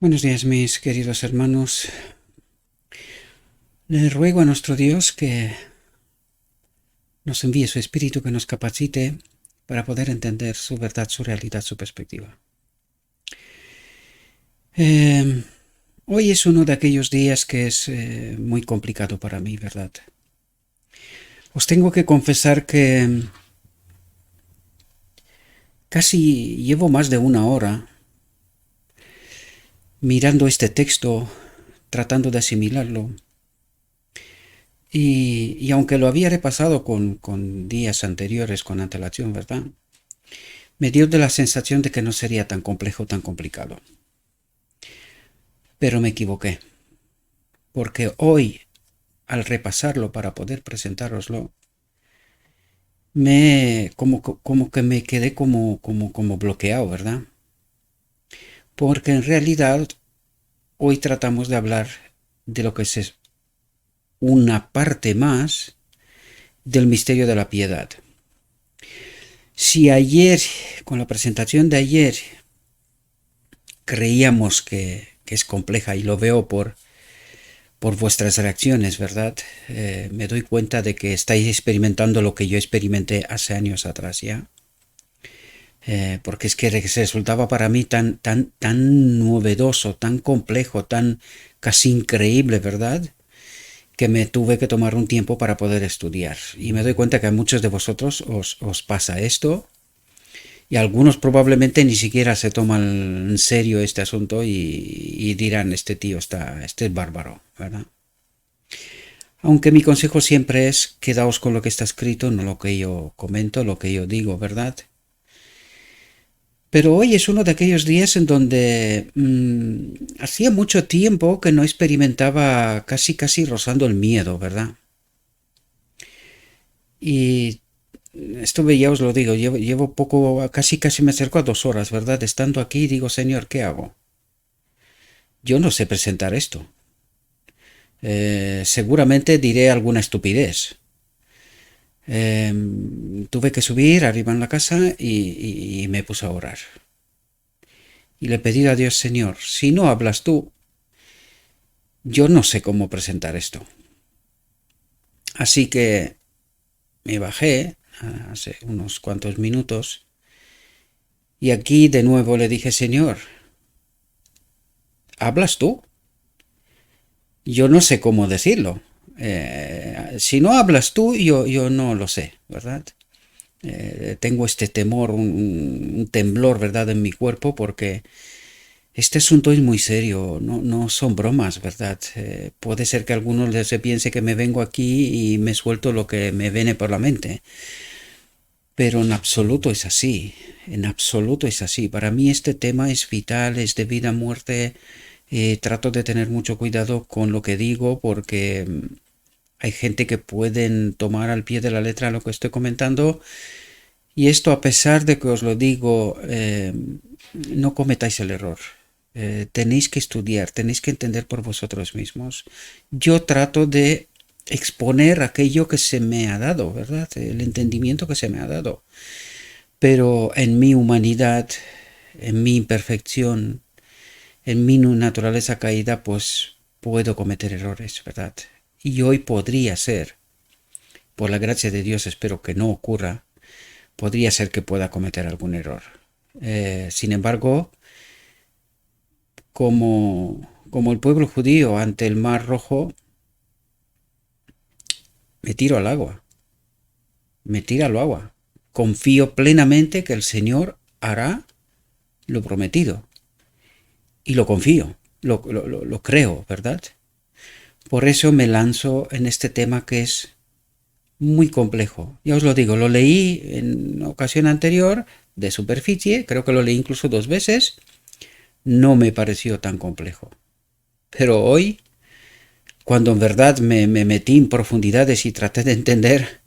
Buenos días, mis queridos hermanos. Le ruego a nuestro Dios que nos envíe su Espíritu, que nos capacite para poder entender su verdad, su realidad, su perspectiva. Eh, Hoy es uno de aquellos días que es muy complicado para mí, ¿verdad? Os tengo que confesar que casi llevo más de una hora mirando este texto, tratando de asimilarlo. Y aunque lo había repasado con días anteriores con antelación, ¿verdad? Me dio de la sensación de que no sería tan complejo, tan complicado. Pero me equivoqué, porque hoy, al repasarlo para poder presentároslo, como que me quedé como bloqueado, ¿verdad? Porque en realidad hoy tratamos de hablar de lo que es una parte más del misterio de la piedad. Si ayer, con la presentación de ayer, creíamos que es compleja, y lo veo por vuestras reacciones, ¿verdad? Me doy cuenta de que estáis experimentando lo que yo experimenté hace años atrás ya. Porque es que resultaba para mí tan novedoso, tan complejo, tan casi increíble, ¿verdad? Que me tuve que tomar un tiempo para poder estudiar. Y me doy cuenta que a muchos de vosotros os pasa esto, y algunos probablemente ni siquiera se toman en serio este asunto y dirán, este tío este es bárbaro, ¿verdad? Aunque mi consejo siempre es quedaos con lo que está escrito, no lo que yo comento, lo que yo digo, ¿verdad? Pero hoy es uno de aquellos días en donde hacía mucho tiempo que no experimentaba casi rozando el miedo, ¿verdad? Y esto ya os lo digo, llevo poco, casi me acerco a 2 horas, ¿verdad? Estando aquí digo, Señor, ¿qué hago? Yo no sé presentar esto. Seguramente diré alguna estupidez. Tuve que subir arriba en la casa y me puse a orar. Y le pedí a Dios, Señor, si no hablas tú, yo no sé cómo presentar esto. Así que me bajé hace unos cuantos minutos y aquí de nuevo le dije, Señor, ¿hablas tú? Yo no sé cómo decirlo. Si no hablas tú, yo no lo sé, ¿verdad? Tengo este temor, un temblor, ¿verdad?, en mi cuerpo porque este asunto es muy serio, no son bromas, ¿verdad? Puede ser que a algunos se piense que me vengo aquí y me suelto lo que me viene por la mente, pero en absoluto es así, en absoluto es así. Para mí este tema es vital, es de vida a muerte. Trato de tener mucho cuidado con lo que digo porque hay gente que pueden tomar al pie de la letra lo que estoy comentando, y esto, a pesar de que os lo digo, no cometáis el error. Tenéis que estudiar, tenéis que entender por vosotros mismos. Yo trato de exponer aquello que se me ha dado, ¿verdad? El entendimiento que se me ha dado. Pero en mi humanidad, en mi imperfección, en mi naturaleza caída, pues puedo cometer errores, ¿verdad? Y hoy podría ser, por la gracia de Dios espero que no ocurra, podría ser que pueda cometer algún error. Sin embargo, como el pueblo judío ante el mar rojo, me tiro al agua, me tiro al agua. Confío plenamente que el Señor hará lo prometido. Y lo confío, lo creo, ¿verdad? Por eso me lanzo en este tema que es muy complejo. Ya os lo digo, lo leí en ocasión anterior de superficie, creo que lo leí incluso 2 veces, no me pareció tan complejo. Pero hoy, cuando en verdad me metí en profundidades y traté de entender,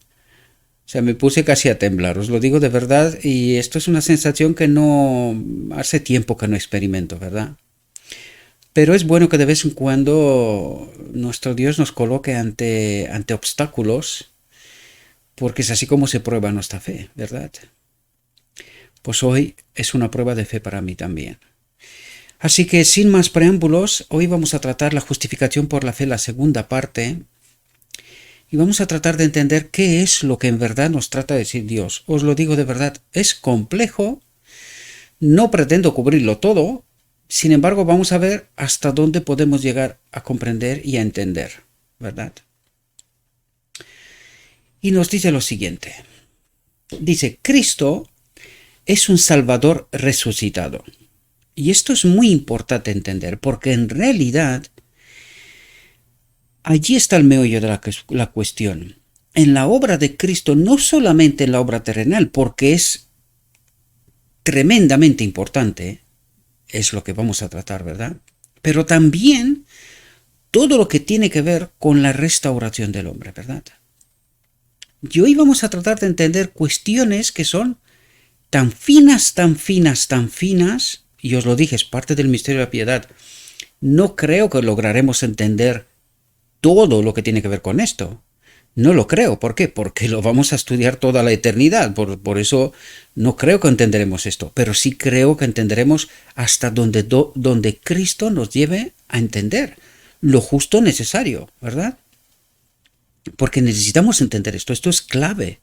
o sea, me puse casi a temblar, os lo digo de verdad, y esto es una sensación que no hace tiempo que no experimento, ¿verdad? Pero es bueno que de vez en cuando nuestro Dios nos coloque ante obstáculos, porque es así como se prueba nuestra fe, ¿verdad? Pues hoy es una prueba de fe para mí también. Así que sin más preámbulos, hoy vamos a tratar la justificación por la fe, la segunda parte, y vamos a tratar de entender qué es lo que en verdad nos trata de decir Dios. Os lo digo de verdad, es complejo, no pretendo cubrirlo todo, sin embargo vamos a ver hasta dónde podemos llegar a comprender y a entender, ¿verdad? Y nos dice lo siguiente. Dice, Cristo es un Salvador resucitado. Y esto es muy importante entender, porque en realidad allí está el meollo de la cuestión. En la obra de Cristo, no solamente en la obra terrenal, porque es tremendamente importante, es lo que vamos a tratar, ¿verdad? Pero también todo lo que tiene que ver con la restauración del hombre, ¿verdad? Y hoy vamos a tratar de entender cuestiones que son tan finas, tan finas, tan finas, y os lo dije, es parte del misterio de la piedad. No creo que lograremos entender todo lo que tiene que ver con esto. No lo creo. ¿Por qué? Porque lo vamos a estudiar toda la eternidad. Por eso no creo que entenderemos esto. Pero sí creo que entenderemos hasta donde Cristo nos lleve a entender lo justo necesario, ¿verdad? Porque necesitamos entender esto. Esto es clave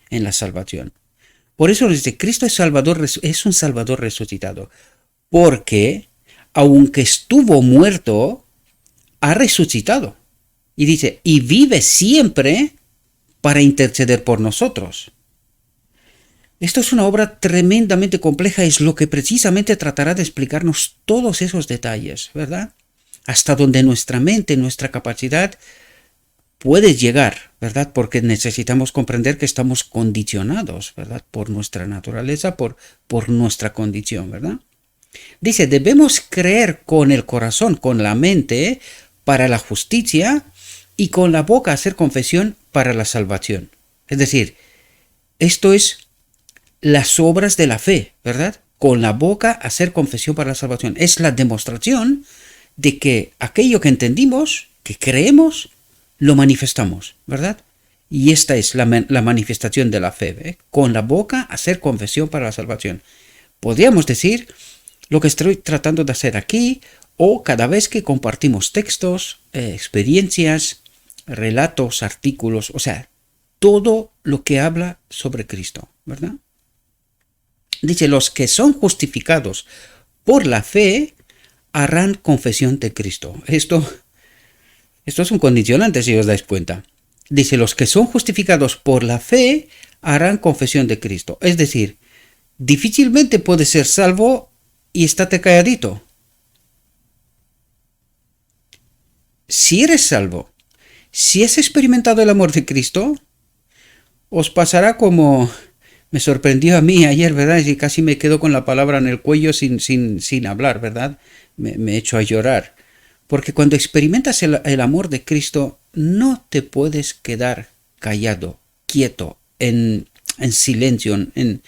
en la salvación. Por eso nos dice, Cristo es un Salvador resucitado. Porque, aunque estuvo muerto, ha resucitado. Y dice, y vive siempre para interceder por nosotros. Esto es una obra tremendamente compleja, es lo que precisamente tratará de explicarnos todos esos detalles, ¿verdad? Hasta donde nuestra mente, nuestra capacidad puede llegar, ¿verdad? Porque necesitamos comprender que estamos condicionados, ¿verdad? Por nuestra naturaleza, por nuestra condición, ¿verdad? Dice, debemos creer con el corazón, con la mente, para la justicia, y con la boca hacer confesión para la salvación. Es decir, esto es las obras de la fe, ¿verdad? Con la boca hacer confesión para la salvación. Es la demostración de que aquello que entendimos, que creemos, lo manifestamos, ¿verdad? Y esta es la manifestación de la fe, ¿eh? Con la boca hacer confesión para la salvación. Podríamos decir lo que estoy tratando de hacer aquí, o cada vez que compartimos textos, experiencias, relatos, artículos, o sea, todo lo que habla sobre Cristo, ¿verdad? Dice, los que son justificados por la fe harán confesión de Cristo. Esto es un condicionante, si os dais cuenta. Dice, los que son justificados por la fe harán confesión de Cristo. Es decir, difícilmente puedes ser salvo y estate calladito. Si eres salvo, si has experimentado el amor de Cristo, os pasará como me sorprendió a mí ayer, ¿verdad? Y casi me quedo con la palabra en el cuello sin hablar, ¿verdad? Me echo a llorar. Porque cuando experimentas el amor de Cristo, no te puedes quedar callado, quieto, en silencio, en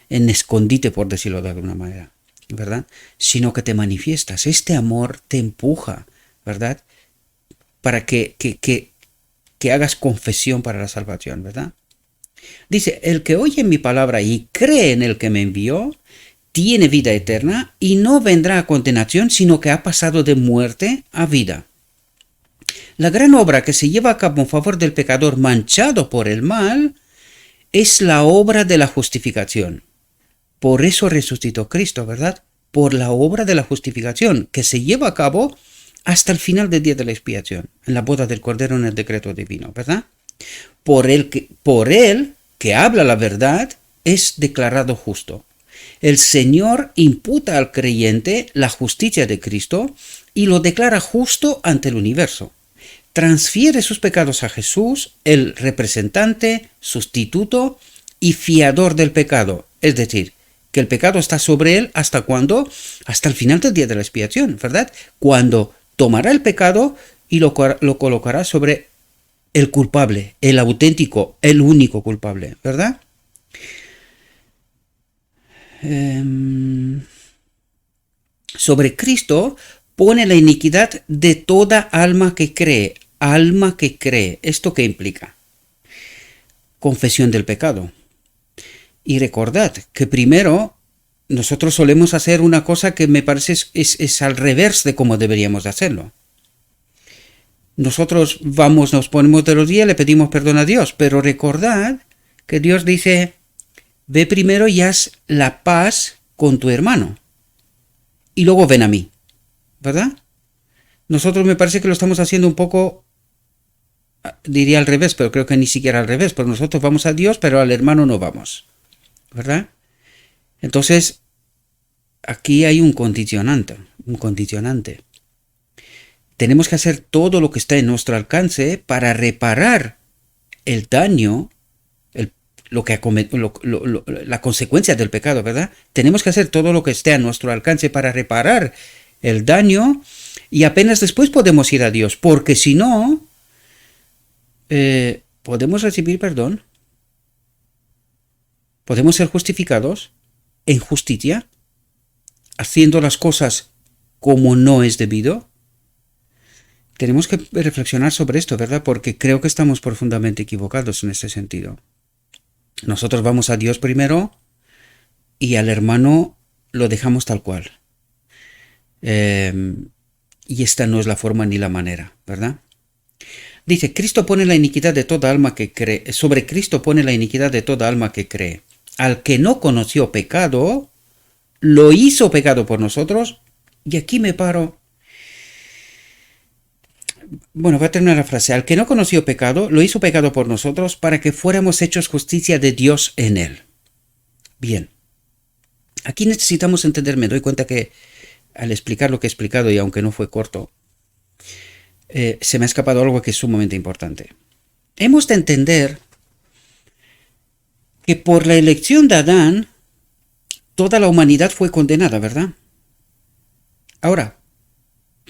escondite, por decirlo de alguna manera, ¿verdad? Sino que te manifiestas. Este amor te empuja, ¿verdad? Para que hagas confesión para la salvación, ¿verdad? Dice, el que oye mi palabra y cree en el que me envió, tiene vida eterna y no vendrá a condenación, sino que ha pasado de muerte a vida. La gran obra que se lleva a cabo en favor del pecador manchado por el mal es la obra de la justificación. Por eso resucitó Cristo, ¿verdad? Por la obra de la justificación que se lleva a cabo hasta el final del día de la expiación, en la boda del Cordero, en el decreto divino, ¿verdad? Por él que habla la verdad es declarado justo. El Señor imputa al creyente la justicia de Cristo y lo declara justo ante el universo. Transfiere sus pecados a Jesús, el representante, sustituto y fiador del pecado. Es decir, que el pecado está sobre él ¿hasta cuándo? Hasta el final del día de la expiación, ¿verdad? Cuando tomará el pecado y lo colocará sobre el culpable, el auténtico, el único culpable, ¿verdad? Sobre Cristo pone la iniquidad de toda alma que cree. Alma que cree. ¿Esto qué implica? Confesión del pecado. Y recordad que primero nosotros solemos hacer una cosa que me parece es al revés de cómo deberíamos de hacerlo. Nosotros vamos, nos ponemos de rodillas, le pedimos perdón a Dios, pero recordad que Dios dice, ve primero y haz la paz con tu hermano, y luego ven a mí, ¿verdad? Nosotros me parece que lo estamos haciendo un poco, diría al revés, pero creo que ni siquiera al revés, porque nosotros vamos a Dios, pero al hermano no vamos, ¿verdad? Entonces, aquí hay un condicionante. Tenemos que hacer todo lo que está en nuestro alcance para reparar el daño, la consecuencia del pecado, ¿verdad? Tenemos que hacer todo lo que esté a nuestro alcance para reparar el daño y apenas después podemos ir a Dios, porque si no, podemos recibir perdón, podemos ser justificados en justicia, haciendo las cosas como no es debido. Tenemos que reflexionar sobre esto, ¿verdad? Porque creo que estamos profundamente equivocados en este sentido. Nosotros vamos a Dios primero y al hermano lo dejamos tal cual. Y esta no es la forma ni la manera, ¿verdad? Dice, Cristo pone la iniquidad de toda alma que cree. Sobre Cristo pone la iniquidad de toda alma que cree. Al que no conoció pecado, lo hizo pecado por nosotros. Y aquí me paro. Bueno, voy a terminar la frase. Al que no conoció pecado, lo hizo pecado por nosotros para que fuéramos hechos justicia de Dios en él. Bien. Aquí necesitamos entender, me doy cuenta que al explicar lo que he explicado, y aunque no fue corto, se me ha escapado algo que es sumamente importante. Hemos de entender que por la elección de Adán, toda la humanidad fue condenada, ¿verdad? Ahora,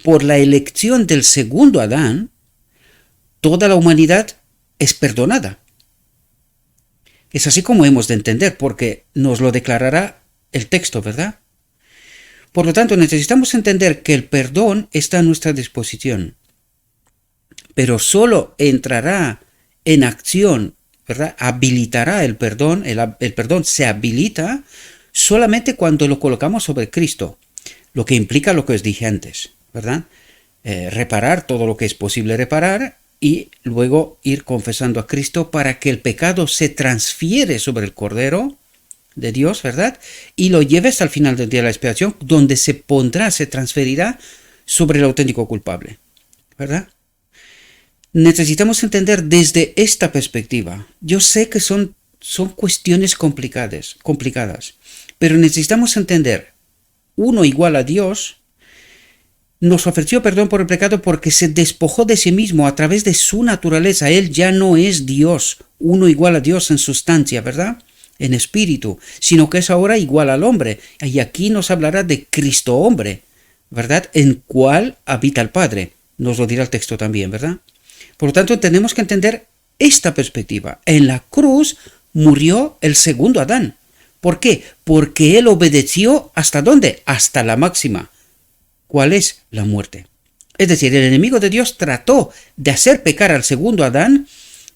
por la elección del segundo Adán, toda la humanidad es perdonada. Es así como hemos de entender, porque nos lo declarará el texto, ¿verdad? Por lo tanto, necesitamos entender que el perdón está a nuestra disposición, pero solo entrará en acción, ¿verdad? Habilitará el perdón, el perdón se habilita solamente cuando lo colocamos sobre Cristo, lo que implica lo que os dije antes, ¿verdad? Reparar todo lo que es posible reparar y luego ir confesando a Cristo para que el pecado se transfiere sobre el Cordero de Dios, ¿verdad? Y lo lleve hasta el final del día de la expiación, donde se transferirá sobre el auténtico culpable, ¿verdad? Necesitamos entender desde esta perspectiva. Yo sé que son cuestiones complicadas, pero necesitamos entender, uno igual a Dios, nos ofreció perdón por el pecado porque se despojó de sí mismo a través de su naturaleza. Él ya no es Dios, uno igual a Dios en sustancia, ¿verdad? En espíritu, sino que es ahora igual al hombre. Y aquí nos hablará de Cristo hombre, ¿verdad? En cual habita el Padre. Nos lo dirá el texto también, ¿verdad? Por lo tanto, tenemos que entender esta perspectiva. En la cruz murió el segundo Adán. ¿Por qué? Porque él obedeció ¿hasta dónde? Hasta la máxima. ¿Cuál es? La muerte. Es decir, el enemigo de Dios trató de hacer pecar al segundo Adán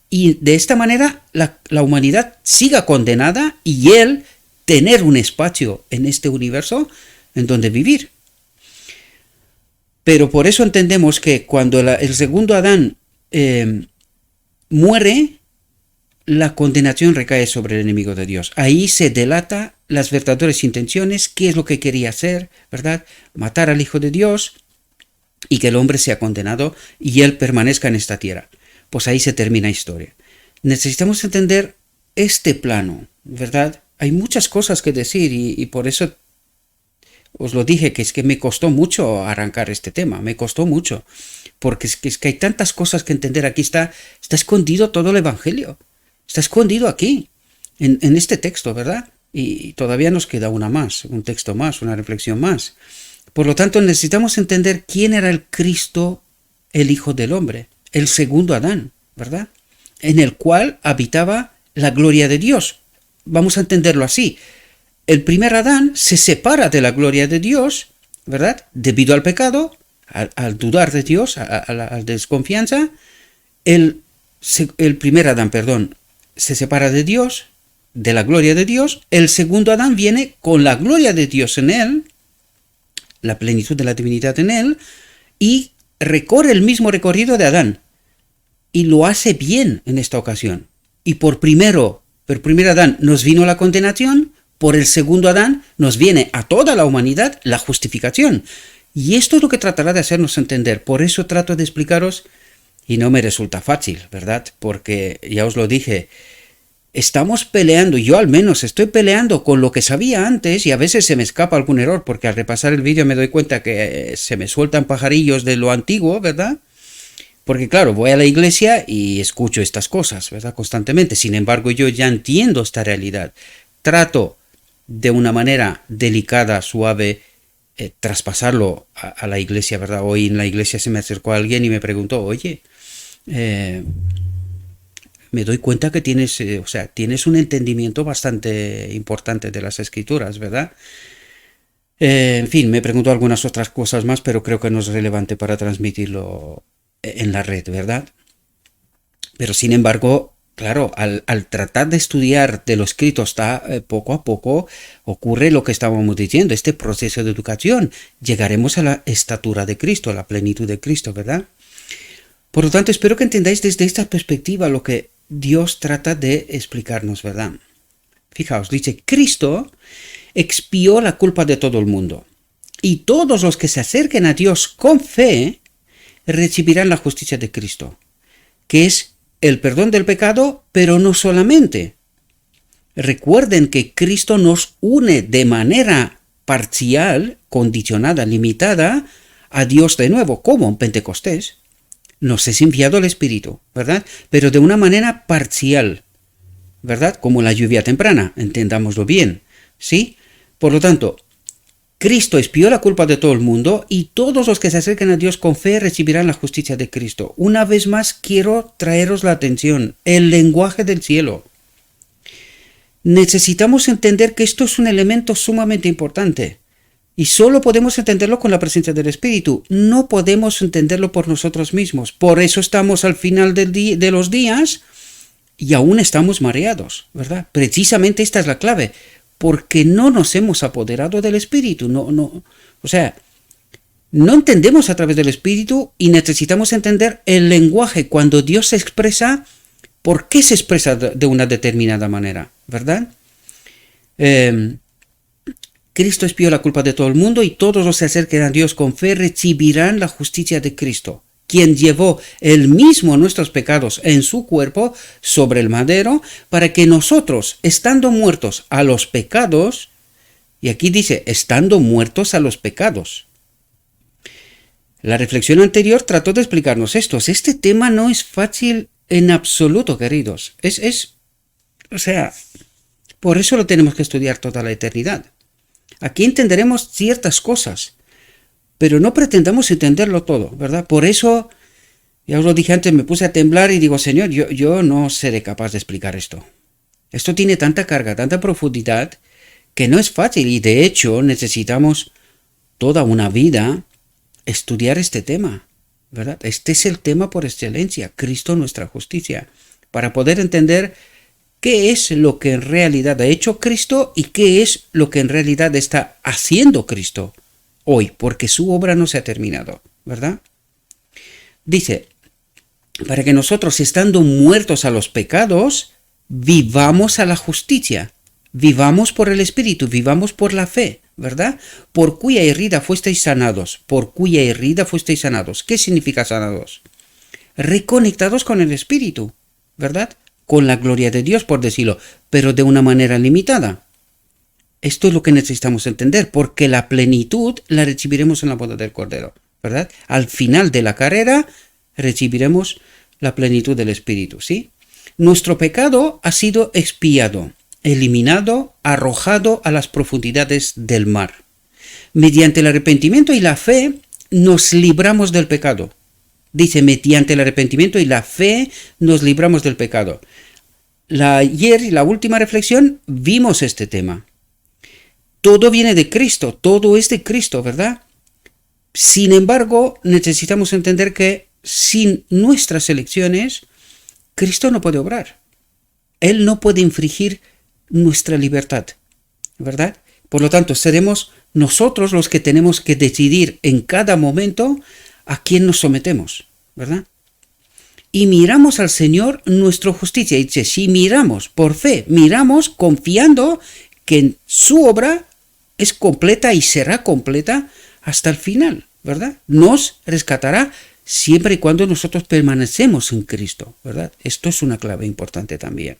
y de esta manera la humanidad siga condenada y él tener un espacio en este universo en donde vivir. Pero por eso entendemos que cuando el segundo Adán muere, la condenación recae sobre el enemigo de Dios. Ahí se delata las verdaderas intenciones, qué es lo que quería hacer, ¿verdad? Matar al Hijo de Dios y que el hombre sea condenado y él permanezca en esta tierra. Pues ahí se termina la historia. Necesitamos entender este plano, ¿verdad? Hay muchas cosas que decir y por eso os lo dije, que es que me costó mucho arrancar este tema, me costó mucho, porque es que hay tantas cosas que entender. Aquí está escondido todo el Evangelio, está escondido aquí, en este texto, ¿verdad? Y todavía nos queda una más, un texto más, una reflexión más. Por lo tanto, necesitamos entender quién era el Cristo, el Hijo del Hombre, el segundo Adán, ¿verdad? En el cual habitaba la gloria de Dios. Vamos a entenderlo así. El primer Adán se separa de la gloria de Dios, ¿verdad? Debido al pecado, al dudar de Dios, a la desconfianza. El primer Adán, se separa de Dios, de la gloria de Dios, el segundo Adán viene con la gloria de Dios en él, la plenitud de la divinidad en él, y recorre el mismo recorrido de Adán. Y lo hace bien en esta ocasión. Y por primer Adán nos vino la condenación, por el segundo Adán nos viene a toda la humanidad la justificación. Y esto es lo que tratará de hacernos entender. Por eso trato de explicaros, y no me resulta fácil, ¿verdad? Porque ya os lo dije, estamos peleando, yo al menos estoy peleando con lo que sabía antes y a veces se me escapa algún error porque al repasar el vídeo me doy cuenta que se me sueltan pajarillos de lo antiguo, ¿verdad? Porque claro, voy a la iglesia y escucho estas cosas, ¿verdad? Constantemente. Sin embargo, yo ya entiendo esta realidad. Trato de una manera delicada, suave, traspasarlo a la iglesia, ¿verdad? Hoy en la iglesia se me acercó alguien y me preguntó, oye, me doy cuenta que tienes un entendimiento bastante importante de las escrituras, ¿verdad? En fin, me preguntó algunas otras cosas más, pero creo que no es relevante para transmitirlo en la red, ¿verdad? Pero sin embargo, claro, al tratar de estudiar de lo escrito poco a poco ocurre lo que estábamos diciendo, este proceso de educación. Llegaremos a la estatura de Cristo, a la plenitud de Cristo, ¿verdad? Por lo tanto, espero que entendáis desde esta perspectiva lo que Dios trata de explicarnos, ¿verdad? Fijaos, dice, Cristo expió la culpa de todo el mundo, y todos los que se acerquen a Dios con fe recibirán la justicia de Cristo, que es el perdón del pecado, pero no solamente. Recuerden que Cristo nos une de manera parcial, condicionada, limitada, a Dios de nuevo, como en Pentecostés. Nos es enviado el Espíritu, ¿verdad? Pero de una manera parcial, ¿verdad? Como la lluvia temprana, entendámoslo bien, ¿sí? Por lo tanto, Cristo expió la culpa de todo el mundo y todos los que se acerquen a Dios con fe recibirán la justicia de Cristo. Una vez más quiero traeros la atención, el lenguaje del cielo. Necesitamos entender que esto es un elemento sumamente importante y solo podemos entenderlo con la presencia del Espíritu. No podemos entenderlo por nosotros mismos. Por eso estamos al final de los días y aún estamos mareados, ¿verdad? Precisamente esta es la clave. Porque no nos hemos apoderado del Espíritu, no entendemos a través del Espíritu y necesitamos entender el lenguaje. Cuando Dios se expresa, ¿por qué se expresa de una determinada manera? ¿Verdad? Cristo expió la culpa de todo el mundo y todos los que se acerquen a Dios con fe recibirán la justicia de Cristo, quien llevó él mismo nuestros pecados en su cuerpo sobre el madero, para que nosotros, estando muertos a los pecados, y aquí dice, estando muertos a los pecados. La reflexión anterior trató de explicarnos esto. Este tema no es fácil en absoluto, queridos. Por eso lo tenemos que estudiar toda la eternidad. Aquí entenderemos ciertas cosas, pero no pretendamos entenderlo todo, ¿verdad? Por eso, ya os lo dije antes, me puse a temblar y digo, Señor, yo no seré capaz de explicar esto. Esto tiene tanta carga, tanta profundidad, que no es fácil y de hecho necesitamos toda una vida estudiar este tema, ¿verdad? Este es el tema por excelencia, Cristo nuestra justicia, para poder entender qué es lo que en realidad ha hecho Cristo y qué es lo que en realidad está haciendo Cristo hoy, porque su obra no se ha terminado, ¿verdad? Dice, para que nosotros, estando muertos a los pecados, vivamos a la justicia, vivamos por el Espíritu, vivamos por la fe, ¿verdad? Por cuya herida fuisteis sanados, ¿Qué significa sanados? Reconectados con el Espíritu, ¿verdad? Con la gloria de Dios, por decirlo, pero de una manera limitada. Esto es lo que necesitamos entender, porque la plenitud la recibiremos en la boda del Cordero, ¿verdad? Al final de la carrera recibiremos la plenitud del Espíritu, ¿sí? Nuestro pecado ha sido expiado, eliminado, arrojado a las profundidades del mar. Mediante el arrepentimiento y la fe nos libramos del pecado. Dice, mediante el arrepentimiento y la fe nos libramos del pecado. Ayer, la última reflexión, vimos este tema. Todo viene de Cristo, todo es de Cristo, ¿verdad? Sin embargo, necesitamos entender que sin nuestras elecciones, Cristo no puede obrar. Él no puede infringir nuestra libertad, ¿verdad? Por lo tanto, seremos nosotros los que tenemos que decidir en cada momento a quién nos sometemos, ¿verdad? Y miramos al Señor nuestra justicia. Y dice, si miramos por fe, miramos confiando que su obra es completa y será completa hasta el final, ¿verdad? Nos rescatará siempre y cuando nosotros permanecemos en Cristo, ¿verdad? Esto es una clave importante también.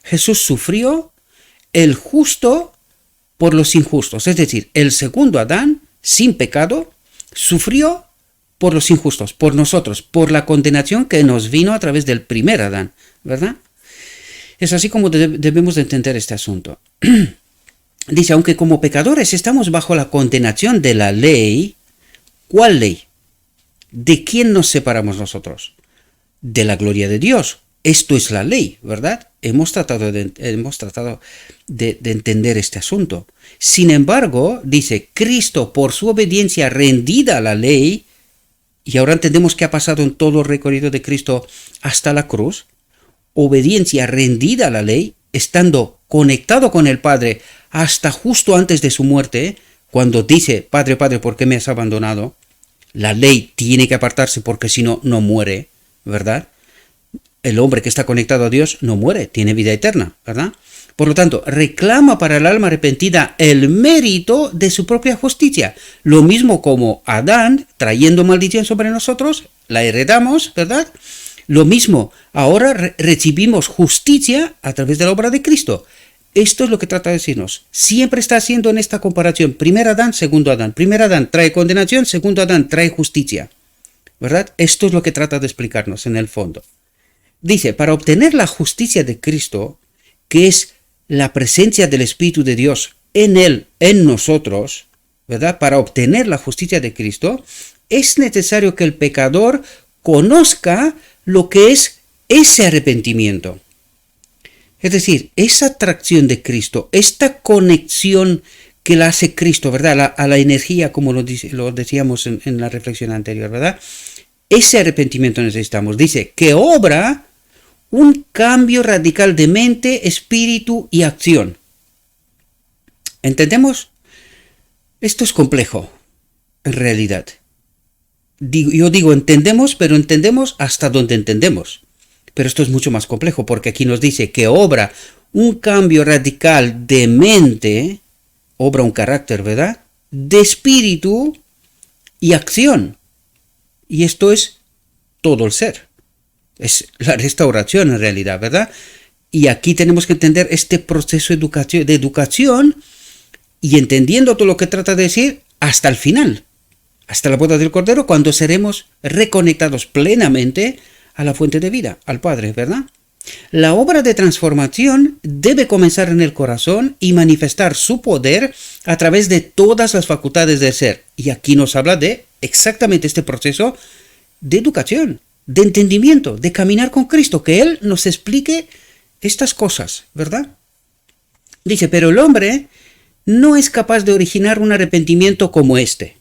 Jesús sufrió el justo por los injustos, es decir, el segundo Adán, sin pecado, sufrió por los injustos, por nosotros, por la condenación que nos vino a través del primer Adán, ¿verdad? Es así como debemos de entender este asunto. Dice, aunque como pecadores estamos bajo la condenación de la ley, ¿cuál ley? ¿De quién nos separamos nosotros? De la gloria de Dios. Esto es la ley, ¿verdad? Hemos tratado de entender este asunto. Sin embargo, dice, Cristo, por su obediencia rendida a la ley, y ahora entendemos qué ha pasado en todo el recorrido de Cristo hasta la cruz, obediencia rendida a la ley, estando conectado con el Padre hasta justo antes de su muerte, cuando dice, Padre, Padre, ¿por qué me has abandonado? La ley tiene que apartarse porque si no, no muere, ¿verdad? El hombre que está conectado a Dios no muere, tiene vida eterna, ¿verdad? Por lo tanto, reclama para el alma arrepentida el mérito de su propia justicia. Lo mismo como Adán, trayendo maldición sobre nosotros, la heredamos, ¿verdad? Lo mismo, ahora recibimos justicia a través de la obra de Cristo. Esto es lo que trata de decirnos. Siempre está haciendo en esta comparación. Primer Adán, segundo Adán. Primer Adán trae condenación, segundo Adán trae justicia, ¿verdad? Esto es lo que trata de explicarnos en el fondo. Dice, para obtener la justicia de Cristo, que es la presencia del Espíritu de Dios en Él, en nosotros, ¿verdad? Para obtener la justicia de Cristo, es necesario que el pecador conozca lo que es ese arrepentimiento. Es decir, esa atracción de Cristo, esta conexión que la hace Cristo, ¿verdad? A la energía, como lo decíamos en la reflexión anterior, ¿verdad? Ese arrepentimiento necesitamos. Dice, que obra un cambio radical de mente, espíritu y acción. ¿Entendemos? Esto es complejo, en realidad. Yo digo entendemos, pero entendemos hasta donde entendemos. Pero esto es mucho más complejo, porque aquí nos dice que obra un cambio radical de mente, obra un carácter, ¿verdad? De espíritu y acción. Y esto es todo el ser. Es la restauración en realidad, ¿verdad? Y aquí tenemos que entender este proceso de educación y entendiendo todo lo que trata de decir hasta el final, hasta la boda del Cordero, cuando seremos reconectados plenamente a la fuente de vida, al Padre, ¿verdad? La obra de transformación debe comenzar en el corazón y manifestar su poder a través de todas las facultades del ser. Y aquí nos habla de exactamente este proceso de educación, de entendimiento, de caminar con Cristo, que Él nos explique estas cosas, ¿verdad? Dice, pero el hombre no es capaz de originar un arrepentimiento como este.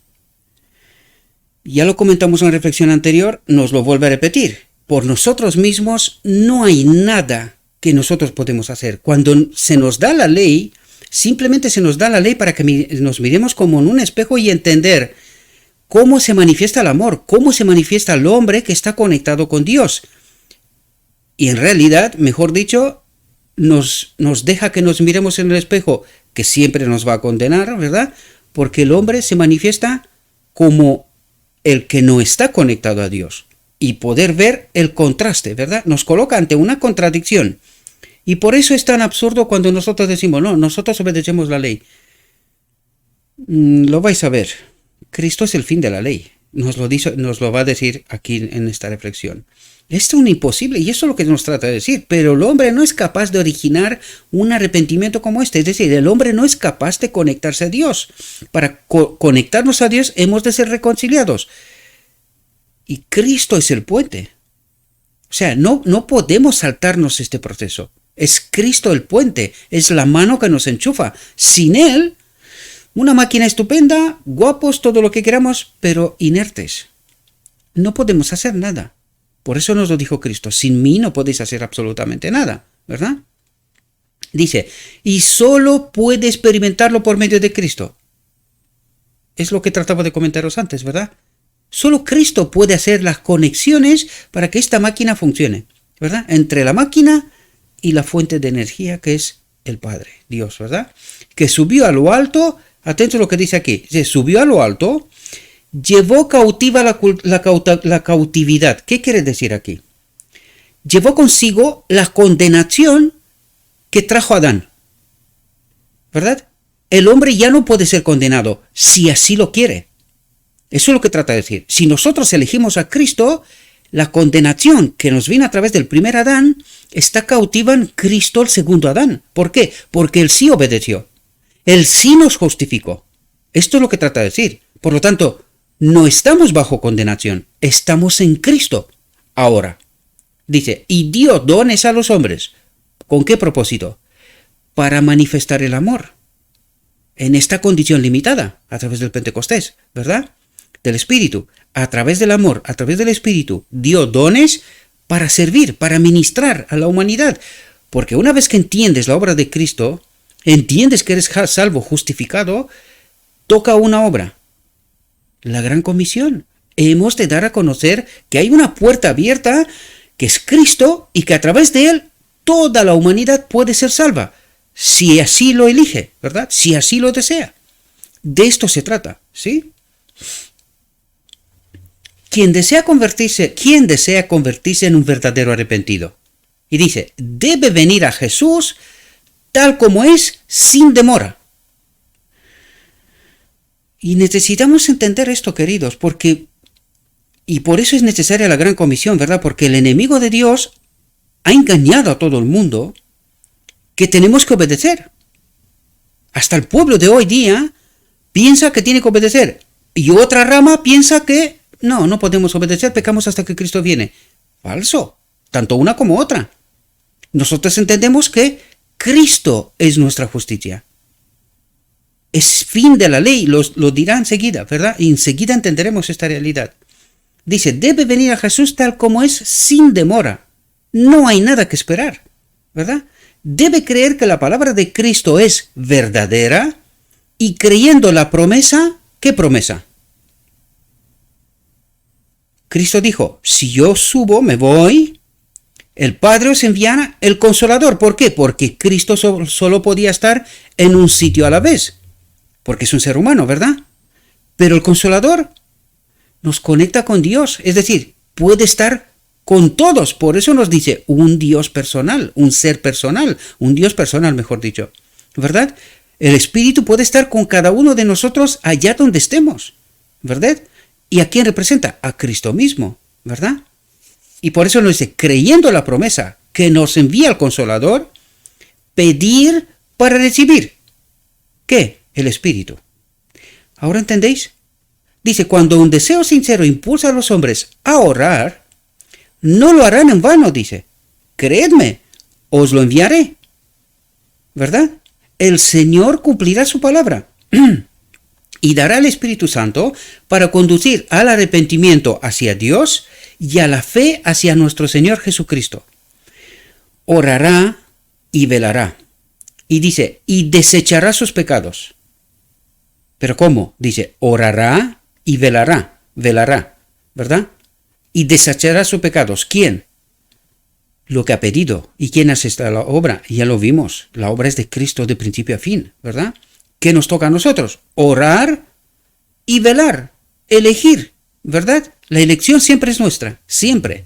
Ya lo comentamos en la reflexión anterior, nos lo vuelve a repetir. Por nosotros mismos no hay nada que nosotros podemos hacer. Cuando se nos da la ley, simplemente se nos da la ley para que nos miremos como en un espejo y entender cómo se manifiesta el amor, cómo se manifiesta el hombre que está conectado con Dios. Y en realidad, mejor dicho, nos deja que nos miremos en el espejo, que siempre nos va a condenar, ¿verdad? Porque el hombre se manifiesta como el que no está conectado a Dios. Y poder ver el contraste, ¿verdad? Nos coloca ante una contradicción. Y por eso es tan absurdo cuando nosotros decimos, no, nosotros obedecemos la ley. Lo vais a ver. Cristo es el fin de la ley. Nos lo va a decir aquí en esta reflexión. Esto es un imposible y eso es lo que nos trata de decir. Pero el hombre no es capaz de originar un arrepentimiento como este. Es decir, el hombre no es capaz de conectarse a Dios. Para conectarnos a Dios hemos de ser reconciliados. Y Cristo es el puente. O sea, no podemos saltarnos este proceso. Es Cristo el puente. Es la mano que nos enchufa. Sin Él, una máquina estupenda, guapos, todo lo que queramos, pero inertes. No podemos hacer nada. Por eso nos lo dijo Cristo. Sin mí no podéis hacer absolutamente nada, ¿verdad? Dice, y solo puede experimentarlo por medio de Cristo. Es lo que trataba de comentaros antes, ¿verdad? Solo Cristo puede hacer las conexiones para que esta máquina funcione, ¿verdad? Entre la máquina y la fuente de energía que es el Padre, Dios, ¿verdad? Que subió a lo alto, atento a lo que dice aquí, se subió a lo alto, llevó cautiva la cautividad. ¿Qué quiere decir aquí? Llevó consigo la condenación que trajo Adán, ¿verdad? El hombre ya no puede ser condenado si así lo quiere. Eso es lo que trata de decir. Si nosotros elegimos a Cristo, la condenación que nos viene a través del primer Adán está cautiva en Cristo, el segundo Adán. ¿Por qué? Porque él sí obedeció. Él sí nos justificó. Esto es lo que trata de decir. Por lo tanto, no estamos bajo condenación. Estamos en Cristo. Ahora, dice, y dio dones a los hombres. ¿Con qué propósito? Para manifestar el amor. En esta condición limitada, a través del Pentecostés, ¿verdad? Del Espíritu, a través del amor, a través del Espíritu, dio dones para servir, para ministrar a la humanidad. Porque una vez que entiendes la obra de Cristo, entiendes que eres salvo, justificado, toca una obra, la gran comisión. Hemos de dar a conocer que hay una puerta abierta, que es Cristo, y que a través de él toda la humanidad puede ser salva, si así lo elige, ¿verdad? Si así lo desea. De esto se trata, ¿sí? ¿Quién desea convertirse en un verdadero arrepentido? Y dice, debe venir a Jesús tal como es, sin demora. Y necesitamos entender esto, queridos, y por eso es necesaria la gran comisión, ¿verdad? Porque el enemigo de Dios ha engañado a todo el mundo que tenemos que obedecer. Hasta el pueblo de hoy día piensa que tiene que obedecer. Y otra rama piensa que no podemos obedecer, pecamos hasta que Cristo viene. Falso. Tanto una como otra. Nosotros entendemos que Cristo es nuestra justicia. Es fin de la ley, lo dirá enseguida, ¿verdad? Y enseguida entenderemos esta realidad. Dice, debe venir a Jesús tal como es, sin demora. No hay nada que esperar, ¿verdad? Debe creer que la palabra de Cristo es verdadera y creyendo la promesa, ¿qué promesa? Cristo dijo, si yo subo, me voy, el Padre os enviará el Consolador. ¿Por qué? Porque Cristo solo podía estar en un sitio a la vez, porque es un ser humano, ¿verdad? Pero el Consolador nos conecta con Dios, es decir, puede estar con todos. Por eso nos dice un Dios personal, un ser personal, un Dios personal, mejor dicho, ¿verdad? El Espíritu puede estar con cada uno de nosotros allá donde estemos, ¿verdad? ¿Y a quién representa? A Cristo mismo, ¿verdad? Y por eso nos dice, creyendo la promesa que nos envía el Consolador, pedir para recibir. ¿Qué? El Espíritu. ¿Ahora entendéis? Dice, cuando un deseo sincero impulsa a los hombres a orar, no lo harán en vano, dice. Creedme, os lo enviaré. ¿Verdad? El Señor cumplirá su palabra y dará el Espíritu Santo para conducir al arrepentimiento hacia Dios y a la fe hacia nuestro Señor Jesucristo. Orará y velará. Y dice, y desechará sus pecados. ¿Pero cómo? Dice, orará y velará, ¿verdad? Y desechará sus pecados. ¿Quién? Lo que ha pedido. ¿Y quién hace esta la obra? Ya lo vimos. La obra es de Cristo de principio a fin, ¿verdad? ¿Qué nos toca a nosotros? Orar y velar. Elegir, ¿verdad? La elección siempre es nuestra, siempre.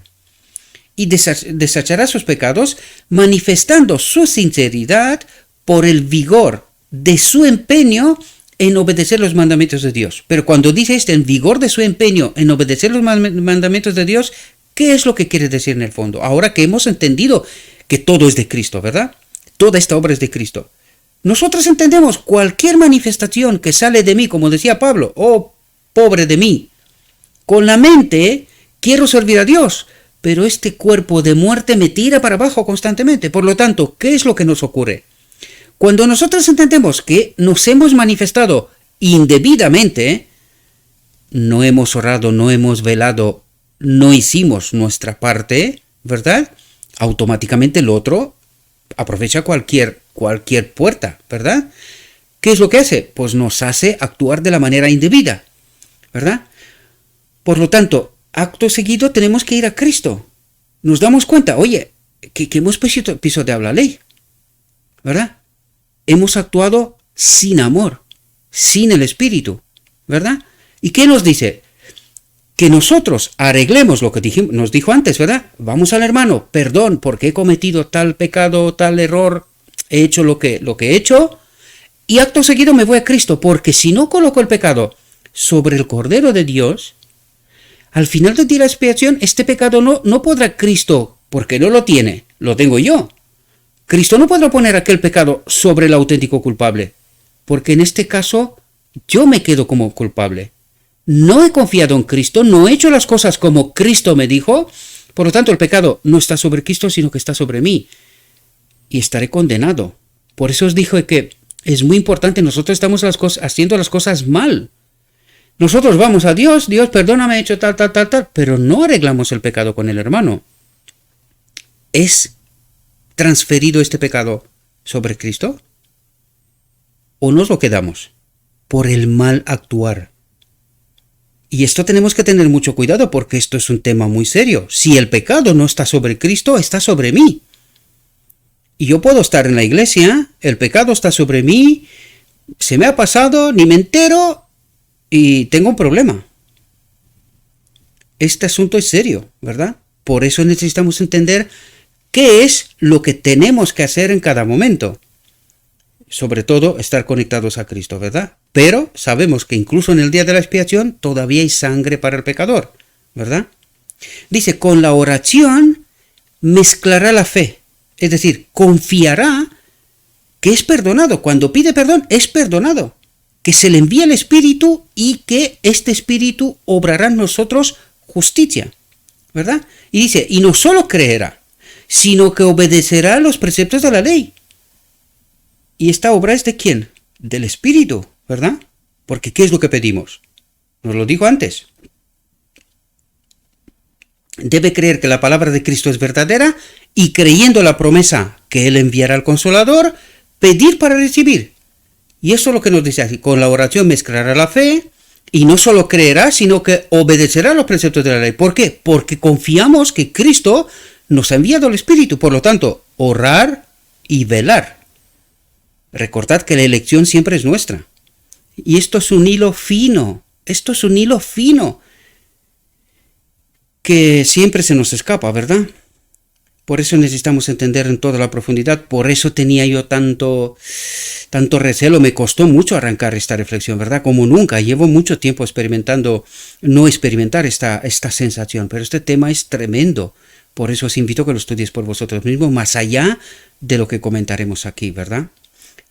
Y desechará sus pecados, manifestando su sinceridad por el vigor de su empeño en obedecer los mandamientos de Dios. Pero cuando dice esto, en vigor de su empeño en obedecer los mandamientos de Dios, ¿qué es lo que quiere decir en el fondo? Ahora que hemos entendido que todo es de Cristo, ¿verdad? Toda esta obra es de Cristo. Nosotros entendemos cualquier manifestación que sale de mí, como decía Pablo, oh, pobre de mí. Con la mente quiero servir a Dios, pero este cuerpo de muerte me tira para abajo constantemente. Por lo tanto, ¿qué es lo que nos ocurre? Cuando nosotros entendemos que nos hemos manifestado indebidamente, no hemos orado, no hemos velado, no hicimos nuestra parte, ¿verdad? Automáticamente el otro aprovecha cualquier cualquier puerta, ¿verdad? ¿Qué es lo que hace? Pues nos hace actuar de la manera indebida, ¿verdad? Por lo tanto, acto seguido tenemos que ir a Cristo. Nos damos cuenta, oye, que hemos pisoteado la ley, ¿verdad? Hemos actuado sin amor, sin el Espíritu, ¿verdad? ¿Y qué nos dice? Que nosotros arreglemos lo que nos dijo antes, ¿verdad? Vamos al hermano, perdón, porque he cometido tal pecado, tal error, he hecho lo que he hecho, y acto seguido me voy a Cristo, porque si no coloco el pecado sobre el Cordero de Dios, al final del día de la expiación, este pecado no podrá Cristo, porque no lo tiene, lo tengo yo. Cristo no podrá poner aquel pecado sobre el auténtico culpable, porque en este caso yo me quedo como culpable. No he confiado en Cristo, no he hecho las cosas como Cristo me dijo, por lo tanto el pecado no está sobre Cristo, sino que está sobre mí, y estaré condenado. Por eso os dije que es muy importante, nosotros estamos haciendo las cosas mal. Nosotros vamos a Dios, Dios, perdóname, he hecho tal, pero no arreglamos el pecado con el hermano. ¿Es transferido este pecado sobre Cristo? ¿O nos lo quedamos por el mal actuar? Y esto tenemos que tener mucho cuidado porque esto es un tema muy serio. Si el pecado no está sobre Cristo, está sobre mí. Y yo puedo estar en la iglesia, el pecado está sobre mí, se me ha pasado, ni me entero y tengo un problema. Este asunto es serio, ¿verdad? Por eso necesitamos entender qué es lo que tenemos que hacer en cada momento. Sobre todo, estar conectados a Cristo, ¿verdad? Pero sabemos que incluso en el día de la expiación todavía hay sangre para el pecador, ¿verdad? Dice, con la oración mezclará la fe. Es decir, confiará que es perdonado. Cuando pide perdón, es perdonado. Que se le envía el Espíritu y que este Espíritu obrará en nosotros justicia, ¿verdad? Y dice, y no solo creerá, sino que obedecerá los preceptos de la ley. ¿Y esta obra es de quién? Del Espíritu, ¿verdad? Porque ¿qué es lo que pedimos? Nos lo dijo antes. Debe creer que la palabra de Cristo es verdadera y creyendo la promesa que Él enviará al Consolador, pedir para recibir. Y eso es lo que nos dice así. Con la oración mezclará la fe y no solo creerá, sino que obedecerá los preceptos de la ley. ¿Por qué? Porque confiamos que Cristo nos ha enviado el Espíritu. Por lo tanto, orar y velar. Recordad que la elección siempre es nuestra. Y esto es un hilo fino. Esto es un hilo fino que siempre se nos escapa, ¿verdad? Por eso necesitamos entender en toda la profundidad. Por eso tenía yo tanto recelo. Me costó mucho arrancar esta reflexión, ¿verdad? Como nunca. Llevo mucho tiempo no experimentar esta sensación. Pero este tema es tremendo. Por eso os invito a que lo estudiéis por vosotros mismos, más allá de lo que comentaremos aquí, ¿verdad?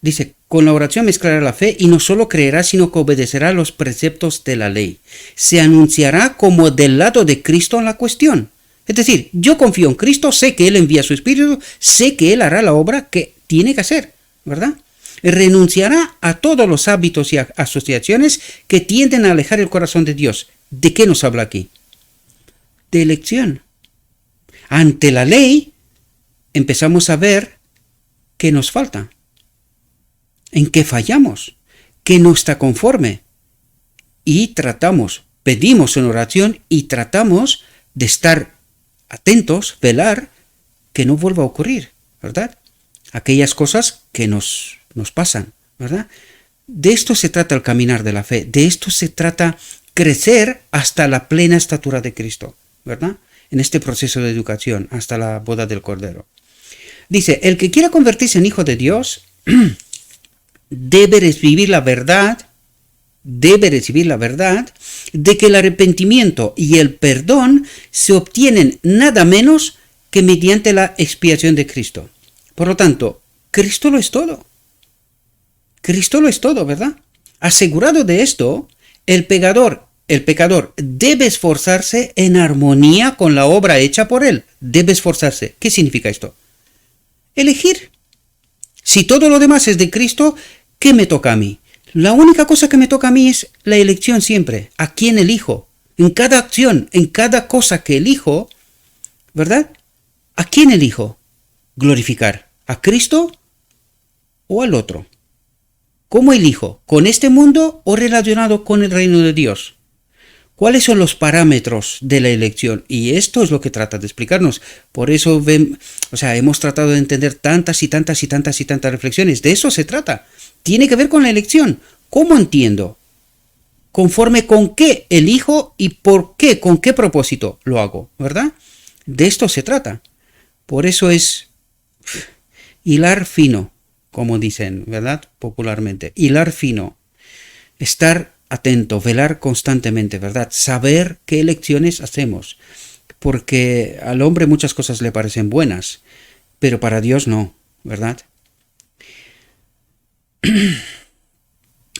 Dice, con la oración mezclará la fe y no solo creerá, sino que obedecerá los preceptos de la ley. Se anunciará como del lado de Cristo en la cuestión. Es decir, yo confío en Cristo, sé que Él envía su Espíritu, sé que Él hará la obra que tiene que hacer, ¿verdad? Renunciará a todos los hábitos y asociaciones que tienden a alejar el corazón de Dios. ¿De qué nos habla aquí? De elección. Ante la ley, empezamos a ver qué nos falta. En qué fallamos, qué no está conforme. Y pedimos en oración y tratamos de estar atentos, velar, que no vuelva a ocurrir, ¿verdad? Aquellas cosas que nos pasan, ¿verdad? De esto se trata el caminar de la fe, de esto se trata crecer hasta la plena estatura de Cristo, ¿verdad? En este proceso de educación, hasta la boda del Cordero. Dice, el que quiera convertirse en hijo de Dios debe recibir la verdad de que el arrepentimiento y el perdón se obtienen nada menos que mediante la expiación de Cristo. Por lo tanto, Cristo lo es todo. Cristo lo es todo, ¿verdad? Asegurado de esto, el pecador debe esforzarse en armonía con la obra hecha por él. Debe esforzarse. ¿Qué significa esto? Elegir. Si todo lo demás es de Cristo, ¿qué me toca a mí? La única cosa que me toca a mí es la elección siempre. ¿A quién elijo? En cada acción, en cada cosa que elijo, ¿verdad? ¿A quién elijo? ¿Glorificar a Cristo o al otro? ¿Cómo elijo? ¿Con este mundo o relacionado con el reino de Dios? ¿Cuáles son los parámetros de la elección? Y esto es lo que trata de explicarnos. Por eso hemos tratado de entender tantas y tantas y tantas y tantas reflexiones. De eso se trata. Tiene que ver con la elección. ¿Cómo entiendo? ¿Conforme con qué elijo y por qué, con qué propósito lo hago? ¿Verdad? De esto se trata. Por eso es hilar fino, como dicen, ¿verdad? Popularmente. Hilar fino. Estar atento, velar constantemente, ¿verdad? Saber qué elecciones hacemos. Porque al hombre muchas cosas le parecen buenas, pero para Dios no, ¿verdad?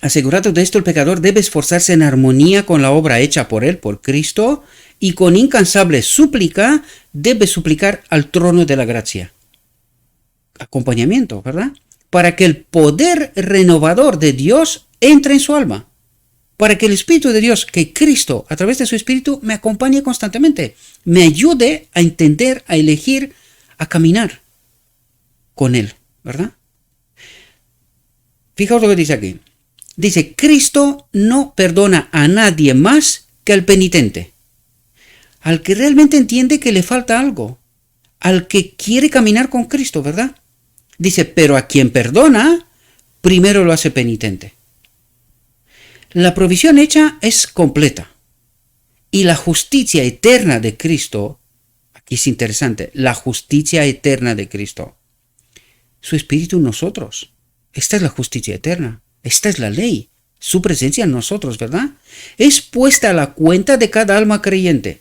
Asegurado de esto, el pecador debe esforzarse en armonía con la obra hecha por él, por Cristo, y con incansable súplica debe suplicar al trono de la gracia. Acompañamiento, ¿verdad? Para que el poder renovador de Dios entre en su alma. Para que el Espíritu de Dios, que Cristo, a través de su Espíritu, me acompañe constantemente. Me ayude a entender, a elegir, a caminar con Él, ¿verdad? Fijaos lo que dice aquí. Dice, Cristo no perdona a nadie más que al penitente. Al que realmente entiende que le falta algo. Al que quiere caminar con Cristo, ¿verdad? Dice, pero a quien perdona, primero lo hace penitente. La provisión hecha es completa. Y la justicia eterna de Cristo, aquí es interesante, la justicia eterna de Cristo. Su Espíritu en nosotros. Esta es la justicia eterna. Esta es la ley. Su presencia en nosotros, ¿verdad? Es puesta a la cuenta de cada alma creyente.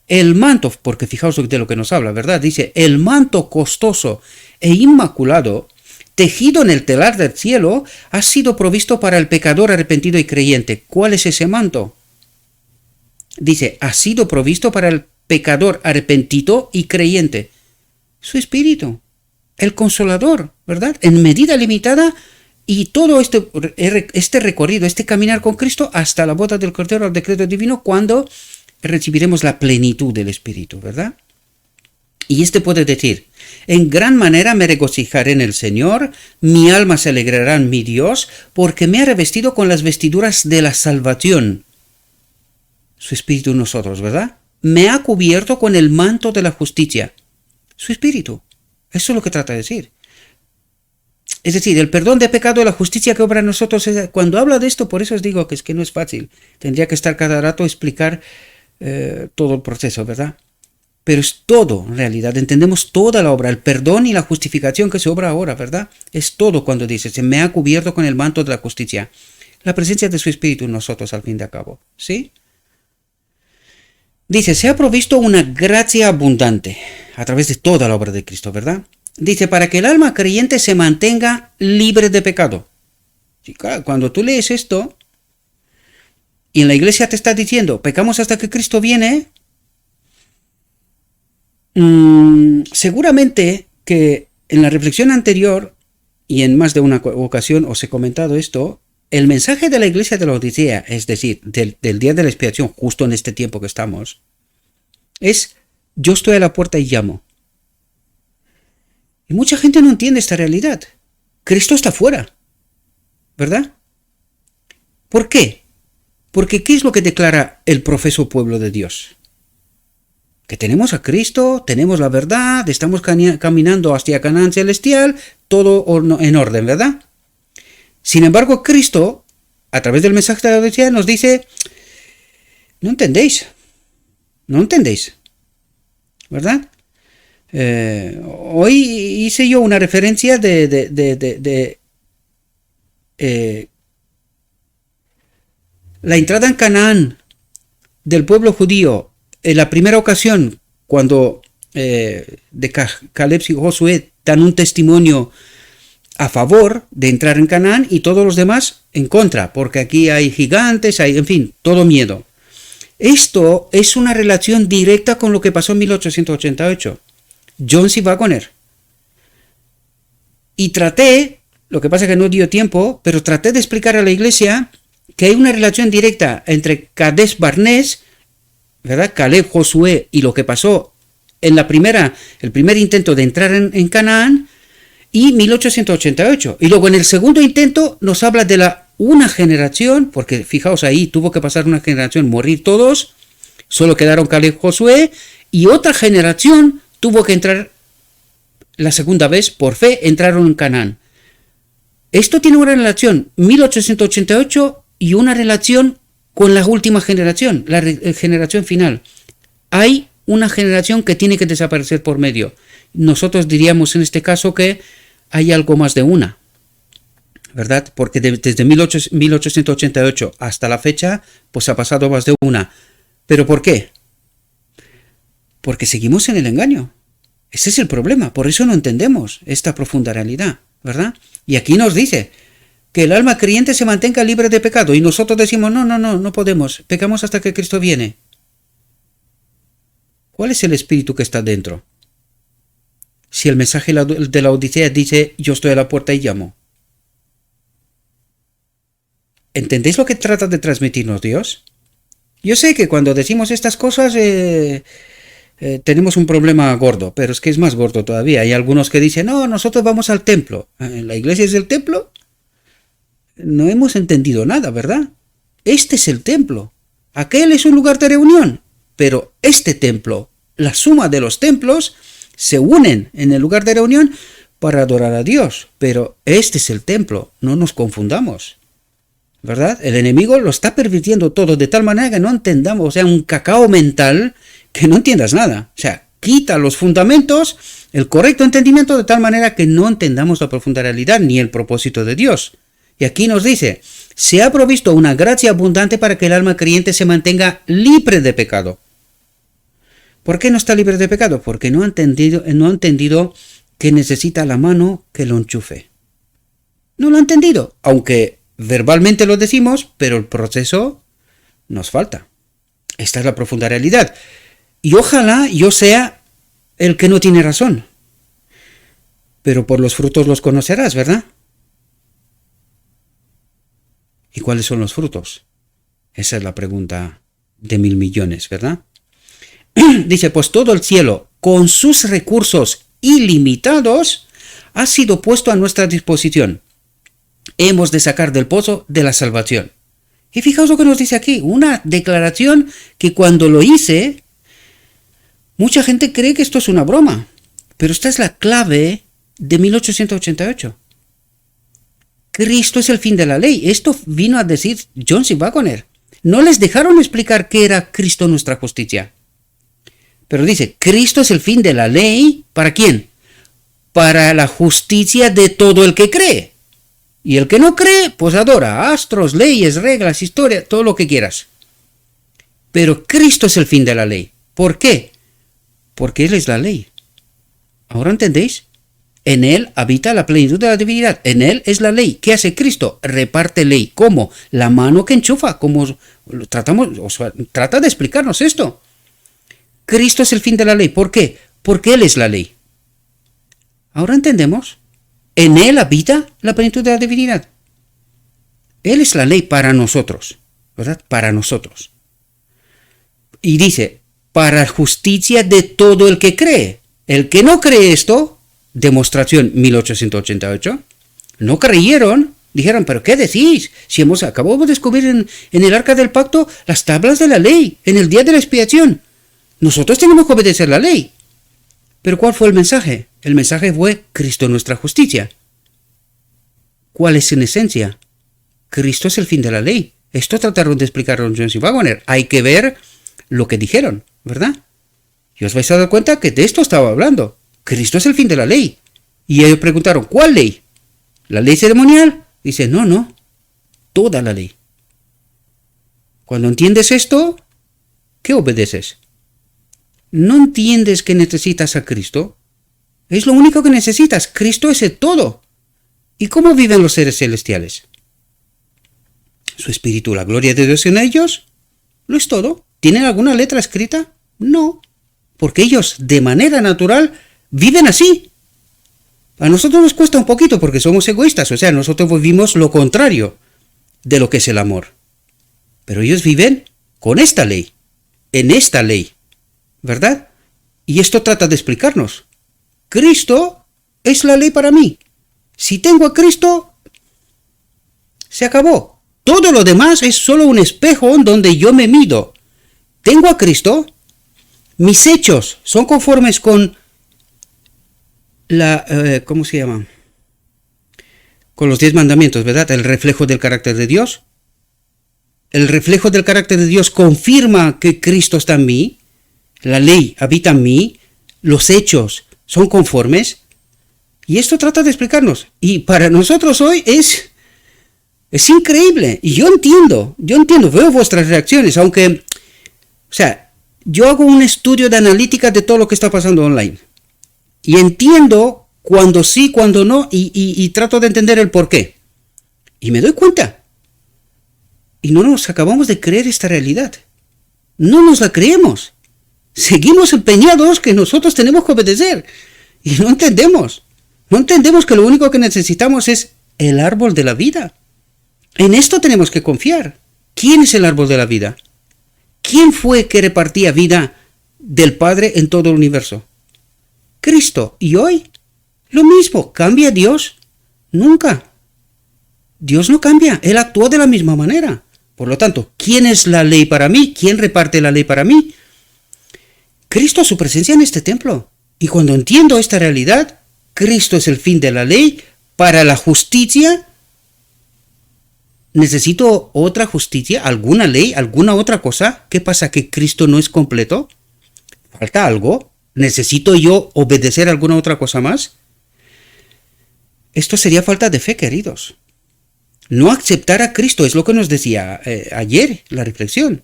El manto, porque fijaos de lo que nos habla, ¿verdad? Dice, el manto costoso e inmaculado, tejido en el telar del cielo, ha sido provisto para el pecador arrepentido y creyente. ¿Cuál es ese manto? Dice, ha sido provisto para el pecador arrepentido y creyente. Su Espíritu, el Consolador, ¿verdad? En medida limitada, y todo este recorrido, este caminar con Cristo hasta la boda del Cordero al decreto divino, cuando recibiremos la plenitud del Espíritu, ¿verdad? Y puede decir, en gran manera me regocijaré en el Señor, mi alma se alegrará en mi Dios, porque me ha revestido con las vestiduras de la salvación. Su Espíritu en nosotros, ¿verdad? Me ha cubierto con el manto de la justicia. Su Espíritu. Eso es lo que trata de decir. Es decir, el perdón de pecado y la justicia que obra en nosotros. Cuando habla de esto, por eso os digo que es que no es fácil. Tendría que estar cada rato a explicar todo el proceso, ¿verdad? Pero es todo, en realidad. Entendemos toda la obra, el perdón y la justificación que se obra ahora, ¿verdad? Es todo cuando dice, se me ha cubierto con el manto de la justicia. La presencia de su Espíritu en nosotros, al fin de cabo. ¿Sí? Dice, se ha provisto una gracia abundante a través de toda la obra de Cristo, ¿verdad? Dice, para que el alma creyente se mantenga libre de pecado. Sí, claro, cuando tú lees esto y en la iglesia te está diciendo, pecamos hasta que Cristo viene, seguramente que en la reflexión anterior y en más de una ocasión os he comentado esto, el mensaje de la iglesia de la Odisea, es decir, del día de la expiación, justo en este tiempo que estamos, es, yo estoy a la puerta y llamo. Y mucha gente no entiende esta realidad. Cristo está fuera, ¿verdad? ¿Por qué? Porque ¿qué es lo que declara el profeso pueblo de Dios? Que tenemos a Cristo, tenemos la verdad, estamos caminando hacia Canaán celestial, todo en orden, ¿verdad? Sin embargo, Cristo, a través del mensaje de la Odisea, nos dice, no entendéis, ¿verdad? Hoy hice yo una referencia de la entrada en Canaán del pueblo judío. En la primera ocasión, cuando Caleb y Josué dan un testimonio a favor de entrar en Canaán y todos los demás en contra, porque aquí hay gigantes, en fin, todo miedo. Esto es una relación directa con lo que pasó en 1888. John C. Waggoner. Y traté, lo que pasa es que no dio tiempo, pero traté de explicar a la iglesia que hay una relación directa entre Kadesh Barnés, ¿verdad? Caleb, Josué y lo que pasó en el primer intento de entrar en Canaán, y 1888. Y luego en el segundo intento nos habla de una generación, porque fijaos ahí, tuvo que pasar una generación, morir todos, solo quedaron Caleb y Josué, y otra generación tuvo que entrar la segunda vez, por fe, entraron en Canaán. Esto tiene una relación 1888 y una relación con la última generación, la generación final. Hay una generación que tiene que desaparecer por medio. Nosotros diríamos en este caso que hay algo más de una, ¿verdad? Porque desde 1888 hasta la fecha, pues ha pasado más de una. ¿Pero por qué? Porque seguimos en el engaño. Ese es el problema, por eso no entendemos esta profunda realidad, ¿verdad? Y aquí nos dice que el alma creyente se mantenga libre de pecado y nosotros decimos, no podemos, pecamos hasta que Cristo viene. ¿Cuál es el espíritu que está dentro? Si el mensaje de la Odisea dice, yo estoy a la puerta y llamo. ¿Entendéis lo que trata de transmitirnos Dios? Yo sé que cuando decimos estas cosas tenemos un problema gordo, pero es que es más gordo todavía. Hay algunos que dicen, no, nosotros vamos al templo. ¿La iglesia es el templo? No hemos entendido nada, ¿verdad? Este es el templo. Aquel es un lugar de reunión. Pero este templo, la suma de los templos, se unen en el lugar de reunión para adorar a Dios. Pero este es el templo, no nos confundamos, ¿verdad? El enemigo lo está pervirtiendo todo de tal manera que no entendamos, o sea, un cacao mental que no entiendas nada. O sea, quita los fundamentos, el correcto entendimiento de tal manera que no entendamos la profunda realidad ni el propósito de Dios. Y aquí nos dice, se ha provisto una gracia abundante para que el alma creyente se mantenga libre de pecado. ¿Por qué no está libre de pecado? Porque no ha entendido que necesita la mano que lo enchufe. No lo ha entendido, aunque verbalmente lo decimos, pero el proceso nos falta. Esta es la profunda realidad. Y ojalá yo sea el que no tiene razón. Pero por los frutos los conocerás, ¿verdad? ¿Y cuáles son los frutos? Esa es la pregunta de 1.000 millones, ¿verdad? Dice, pues todo el cielo, con sus recursos ilimitados, ha sido puesto a nuestra disposición. Hemos de sacar del pozo de la salvación. Y fijaos lo que nos dice aquí, una declaración que cuando lo hice, mucha gente cree que esto es una broma, pero esta es la clave de 1888. Cristo es el fin de la ley. Esto vino a decir John C. Waggoner. No les dejaron explicar qué era Cristo nuestra justicia. Pero dice, Cristo es el fin de la ley, ¿para quién? Para la justicia de todo el que cree. Y el que no cree, pues adora astros, leyes, reglas, historia, todo lo que quieras. Pero Cristo es el fin de la ley. ¿Por qué? Porque Él es la ley. ¿Ahora entendéis? En Él habita la plenitud de la divinidad. En Él es la ley. ¿Qué hace Cristo? Reparte ley. ¿Cómo? La mano que enchufa. ¿Cómo tratamos? O sea, trata de explicarnos esto. Cristo es el fin de la ley. ¿Por qué? Porque Él es la ley. ¿Ahora entendemos? En Él habita la plenitud de la divinidad. Él es la ley para nosotros, ¿verdad? Para nosotros. Y dice, para justicia de todo el que cree. El que no cree esto, demostración 1888, no creyeron, dijeron, ¿pero qué decís? Si acabamos de descubrir en el arca del pacto las tablas de la ley, en el día de la expiación. Nosotros tenemos que obedecer la ley. ¿Pero cuál fue el mensaje? El mensaje fue Cristo nuestra justicia. ¿Cuál es en esencia? Cristo es el fin de la ley. Esto trataron de explicarlo John C. Waggoner. Hay que ver lo que dijeron, ¿verdad? Y os vais a dar cuenta que de esto estaba hablando. Cristo es el fin de la ley. Y ellos preguntaron, ¿cuál ley? ¿La ley ceremonial? Dice, no. Toda la ley. Cuando entiendes esto, ¿qué obedeces? ¿No entiendes que necesitas a Cristo? Es lo único que necesitas. Cristo es el todo. ¿Y cómo viven los seres celestiales? ¿Su espíritu, la gloria de Dios en ellos? ¿Lo es todo? ¿Tienen alguna letra escrita? No. Porque ellos, de manera natural, viven así. A nosotros nos cuesta un poquito porque somos egoístas. O sea, nosotros vivimos lo contrario de lo que es el amor. Pero ellos viven con esta ley. En esta ley. ¿Verdad? Y esto trata de explicarnos. Cristo es la ley para mí. Si tengo a Cristo, se acabó. Todo lo demás es solo un espejo en donde yo me mido. Tengo a Cristo, mis hechos son conformes con ¿cómo se llama? Con los 10 mandamientos, ¿verdad? El reflejo del carácter de Dios. El reflejo del carácter de Dios confirma que Cristo está en mí. La ley habita en mí. Los hechos son conformes. Y esto trata de explicarnos. Y para nosotros hoy es increíble. Y yo entiendo, veo vuestras reacciones, aunque, yo hago un estudio de analítica de todo lo que está pasando online. Y entiendo cuando sí, cuando no, y trato de entender el por qué. Y me doy cuenta. Y no nos acabamos de creer esta realidad. No nos la creemos. Seguimos empeñados que nosotros tenemos que obedecer. Y no entendemos. No entendemos que lo único que necesitamos es el árbol de la vida. En esto tenemos que confiar. ¿Quién es el árbol de la vida? ¿Quién fue que repartía vida del Padre en todo el universo? Cristo. ¿Y hoy? Lo mismo. ¿Cambia Dios? Nunca. Dios no cambia. Él actuó de la misma manera. Por lo tanto, ¿quién es la ley para mí? ¿Quién reparte la ley para mí? Cristo, su presencia en este templo. Y cuando entiendo esta realidad, Cristo es el fin de la ley. Para la justicia, ¿necesito otra justicia? ¿Alguna ley? ¿Alguna otra cosa? ¿Qué pasa? ¿Que Cristo no es completo? ¿Falta algo? ¿Necesito yo obedecer alguna otra cosa más? Esto sería falta de fe, queridos. No aceptar a Cristo es lo que nos decía ayer la reflexión.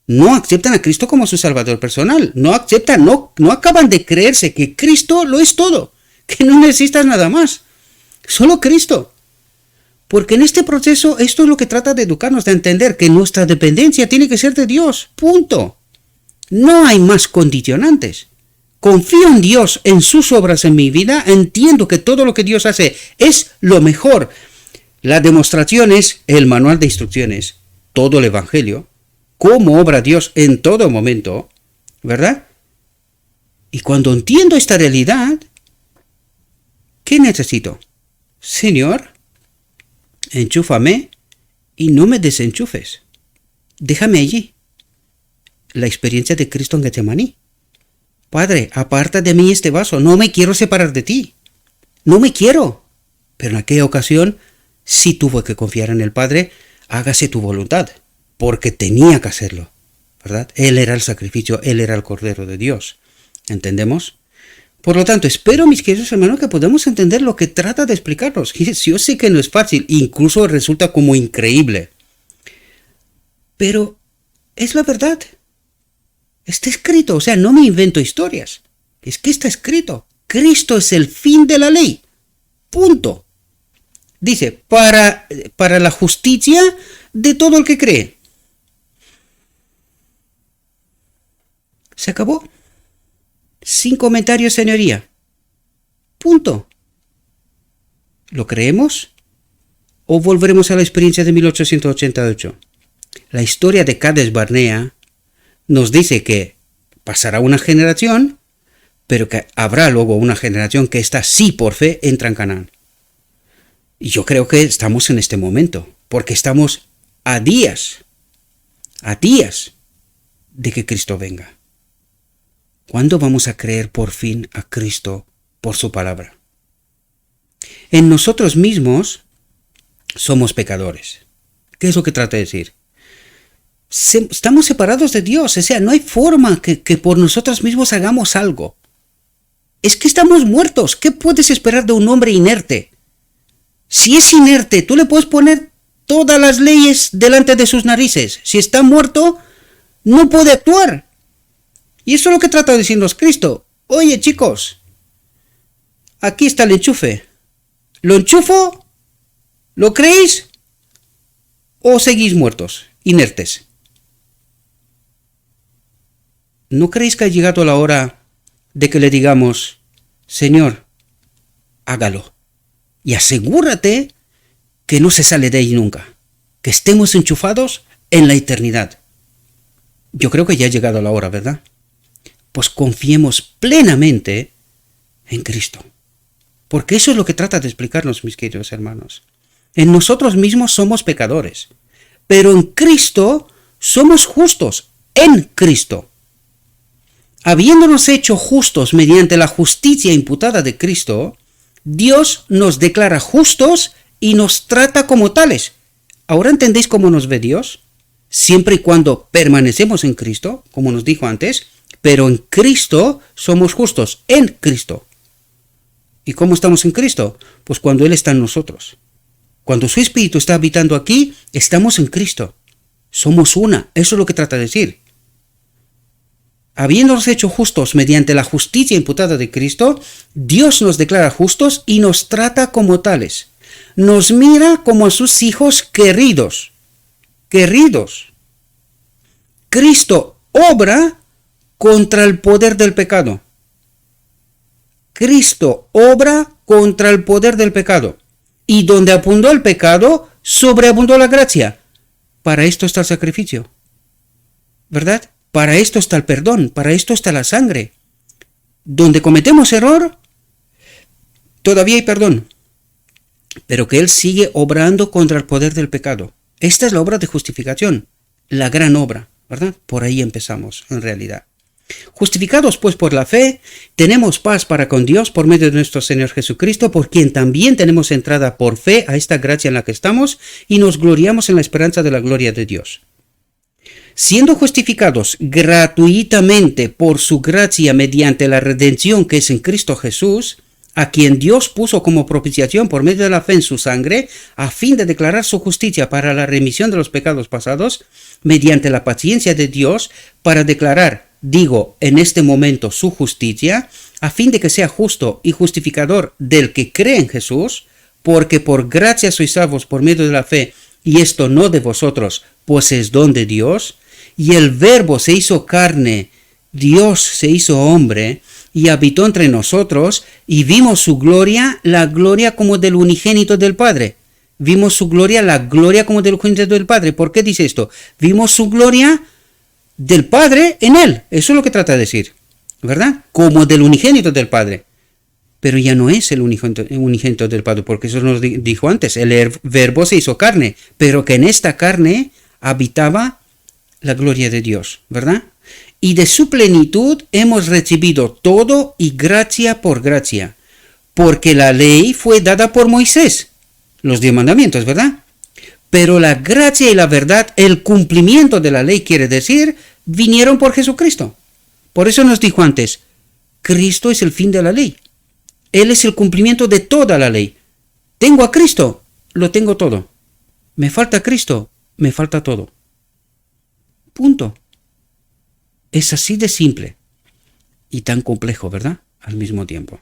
No aceptan a Cristo como su Salvador personal. No aceptan, no acaban de creerse que Cristo lo es todo. Que no necesitas nada más. Solo Cristo. Porque en este proceso esto es lo que trata de educarnos, de entender que nuestra dependencia tiene que ser de Dios. Punto. No hay más condicionantes. Confío en Dios, en sus obras en mi vida. Entiendo que todo lo que Dios hace es lo mejor. La demostración es el manual de instrucciones, todo el Evangelio, cómo obra Dios en todo momento, ¿verdad? Y cuando entiendo esta realidad, ¿qué necesito? Señor, enchúfame y no me desenchufes. Déjame allí. La experiencia de Cristo en Getsemaní. Padre, aparta de mí este vaso, no me quiero separar de ti. No me quiero. Pero en aquella ocasión sí tuvo que confiar en el Padre, hágase tu voluntad, porque tenía que hacerlo, ¿verdad? Él era el sacrificio, Él era el Cordero de Dios. ¿Entendemos? Por lo tanto, espero, mis queridos hermanos, que podamos entender lo que trata de explicarnos. Yo sé que no es fácil, incluso resulta como increíble. Pero es la verdad. Está escrito, no me invento historias. Es que está escrito. Cristo es el fin de la ley. Punto. Dice, para la justicia de todo el que cree. Se acabó. Sin comentarios, señoría. Punto. ¿Lo creemos? ¿O volveremos a la experiencia de 1888? La historia de Cades Barnea nos dice que pasará una generación, pero que habrá luego una generación que está sí por fe entra en Canaán. Y yo creo que estamos en este momento, porque estamos a días de que Cristo venga. ¿Cuándo vamos a creer por fin a Cristo por su palabra? En nosotros mismos somos pecadores. ¿Qué es lo que trata de decir? Estamos separados de Dios, no hay forma que por nosotros mismos hagamos algo. Es que estamos muertos. ¿Qué puedes esperar de un hombre inerte? Si es inerte, tú le puedes poner todas las leyes delante de sus narices. Si está muerto, no puede actuar. Y eso es lo que trata de decirnos Cristo. Oye, chicos, aquí está el enchufe. ¿Lo enchufo? ¿Lo creéis? ¿O seguís muertos, inertes? ¿No creéis que ha llegado la hora de que le digamos, Señor, hágalo? Y asegúrate que no se sale de ahí nunca, que estemos enchufados en la eternidad. Yo creo que ya ha llegado la hora, ¿verdad? Pues confiemos plenamente en Cristo, Porque eso es lo que trata de explicarnos, mis queridos hermanos. En nosotros mismos somos pecadores, pero en Cristo somos justos, en Cristo. Habiéndonos hecho justos mediante la justicia imputada de Cristo, Dios nos declara justos y nos trata como tales. ¿Ahora entendéis cómo nos ve Dios? Siempre y cuando permanecemos en Cristo, como nos dijo antes, pero en Cristo somos justos, en Cristo. ¿Y cómo estamos en Cristo? Pues cuando Él está en nosotros. Cuando su Espíritu está habitando aquí, estamos en Cristo. Somos una, eso es lo que trata de decir. Habiéndonos hecho justos mediante la justicia imputada de Cristo, Dios nos declara justos y nos trata como tales. Nos mira como a sus hijos queridos. Queridos. Cristo obra contra el poder del pecado. Cristo obra contra el poder del pecado. Y donde abundó el pecado, sobreabundó la gracia. Para esto está el sacrificio. ¿Verdad? Para esto está el perdón, para esto está la sangre. Donde cometemos error, todavía hay perdón. Pero que Él sigue obrando contra el poder del pecado. Esta es la obra de justificación, la gran obra, ¿verdad? Por ahí empezamos, en realidad. Justificados pues por la fe, tenemos paz para con Dios por medio de nuestro Señor Jesucristo, por quien también tenemos entrada por fe a esta gracia en la que estamos y nos gloriamos en la esperanza de la gloria de Dios. Siendo justificados gratuitamente por su gracia mediante la redención que es en Cristo Jesús, a quien Dios puso como propiciación por medio de la fe en su sangre, a fin de declarar su justicia para la remisión de los pecados pasados, mediante la paciencia de Dios, para declarar, digo, en este momento su justicia, a fin de que sea justo y justificador del que cree en Jesús, porque por gracia sois salvos por medio de la fe, y esto no de vosotros, pues es don de Dios, y el Verbo se hizo carne, Dios se hizo hombre, y habitó entre nosotros, y vimos su gloria, la gloria como del unigénito del Padre. Vimos su gloria, la gloria como del unigénito del Padre. ¿Por qué dice esto? Vimos su gloria del Padre en Él. Eso es lo que trata de decir, ¿verdad? Como del unigénito del Padre. Pero ya no es el unigénito del Padre, porque eso nos dijo antes, el Verbo se hizo carne, pero que en esta carne habitaba la gloria de Dios, ¿verdad? Y de su plenitud hemos recibido todo y gracia por gracia, porque la ley fue dada por Moisés, los 10 mandamientos, ¿verdad? Pero la gracia y la verdad, el cumplimiento de la ley quiere decir, vinieron por Jesucristo. Por eso nos dijo antes, Cristo es el fin de la ley. Él es el cumplimiento de toda la ley. Tengo a Cristo, lo tengo todo. Me falta Cristo, me falta todo. Punto. Es así de simple y tan complejo, ¿verdad? Al mismo tiempo.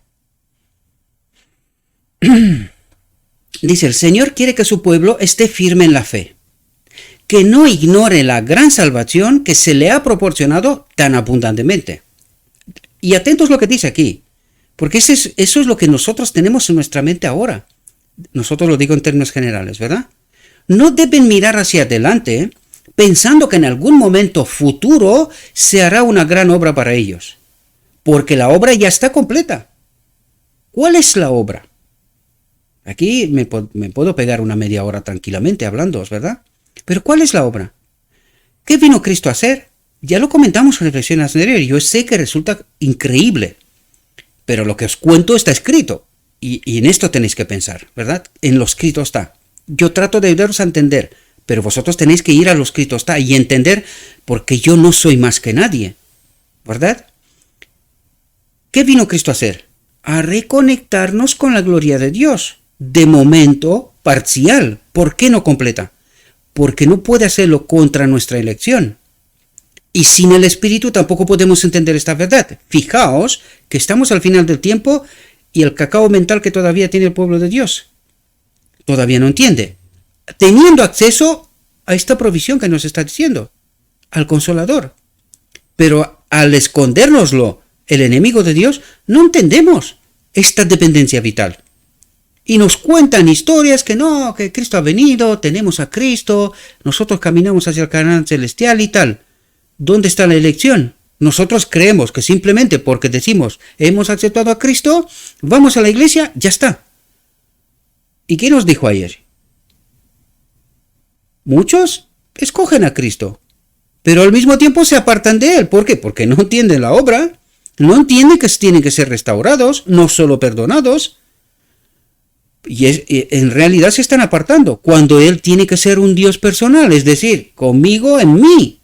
Dice, el Señor quiere que su pueblo esté firme en la fe, que no ignore la gran salvación que se le ha proporcionado tan abundantemente. Y atentos a lo que dice aquí, porque eso es lo que nosotros tenemos en nuestra mente ahora. Nosotros lo digo en términos generales, ¿verdad? No deben mirar hacia adelante pensando que en algún momento futuro se hará una gran obra para ellos, porque la obra ya está completa. ¿Cuál es la obra? Aquí me puedo pegar una media hora tranquilamente hablándoos, ¿verdad? Pero ¿cuál es la obra? ¿Qué vino Cristo a hacer? Ya lo comentamos en reflexiones anteriores. Yo sé que resulta increíble, pero lo que os cuento está escrito. Y en esto tenéis que pensar, ¿verdad? En lo escrito está. Yo trato de ayudaros a entender, pero vosotros tenéis que ir a lo escrito está y entender, porque yo no soy más que nadie, ¿verdad? ¿Qué vino Cristo a hacer? A reconectarnos con la gloria de Dios. De momento, parcial. ¿Por qué no completa? Porque no puede hacerlo contra nuestra elección. Y sin el Espíritu tampoco podemos entender esta verdad. Fijaos que estamos al final del tiempo y el cacao mental que todavía tiene el pueblo de Dios todavía no entiende, teniendo acceso a esta provisión que nos está diciendo, al Consolador. Pero al escondérnoslo el enemigo de Dios, no entendemos esta dependencia vital. Y nos cuentan historias que no, que Cristo ha venido, tenemos a Cristo, nosotros caminamos hacia el Canaán celestial y tal. ¿Dónde está la elección? Nosotros creemos que simplemente porque decimos hemos aceptado a Cristo, vamos a la iglesia, ya está. ¿Y qué nos dijo ayer? Muchos escogen a Cristo, pero al mismo tiempo se apartan de Él. ¿Por qué? Porque no entienden la obra, no entienden que tienen que ser restaurados, no solo perdonados, y en realidad se están apartando, cuando Él tiene que ser un Dios personal, es decir, conmigo, en mí.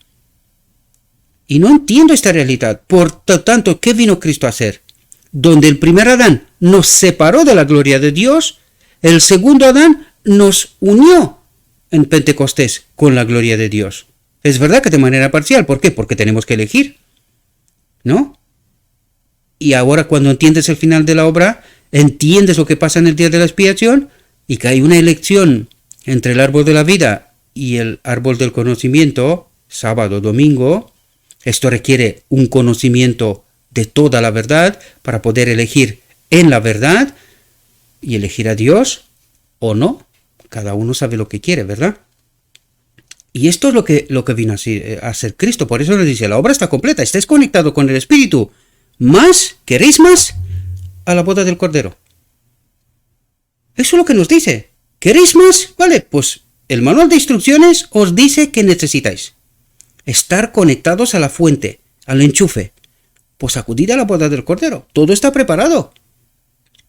Y no entiendo esta realidad. Por tanto, ¿qué vino Cristo a hacer? Donde el primer Adán nos separó de la gloria de Dios, el segundo Adán nos unió en Pentecostés con la gloria de Dios. Es verdad que de manera parcial. ¿Por qué? Porque tenemos que elegir, ¿no? Y ahora cuando entiendes el final de la obra, entiendes lo que pasa en el día de la expiación y que hay una elección entre el árbol de la vida y el árbol del conocimiento, sábado, domingo. Esto requiere un conocimiento de toda la verdad para poder elegir en la verdad y elegir a Dios o no. Cada uno sabe lo que quiere, ¿verdad? Y esto es lo que vino a ser Cristo. Por eso nos dice, la obra está completa, estáis conectado con el Espíritu. ¿Queréis más? A la boda del Cordero. Eso es lo que nos dice. ¿Queréis más? Vale, pues el manual de instrucciones os dice que necesitáis estar conectados a la fuente, al enchufe. Pues acudid a la boda del Cordero. Todo está preparado.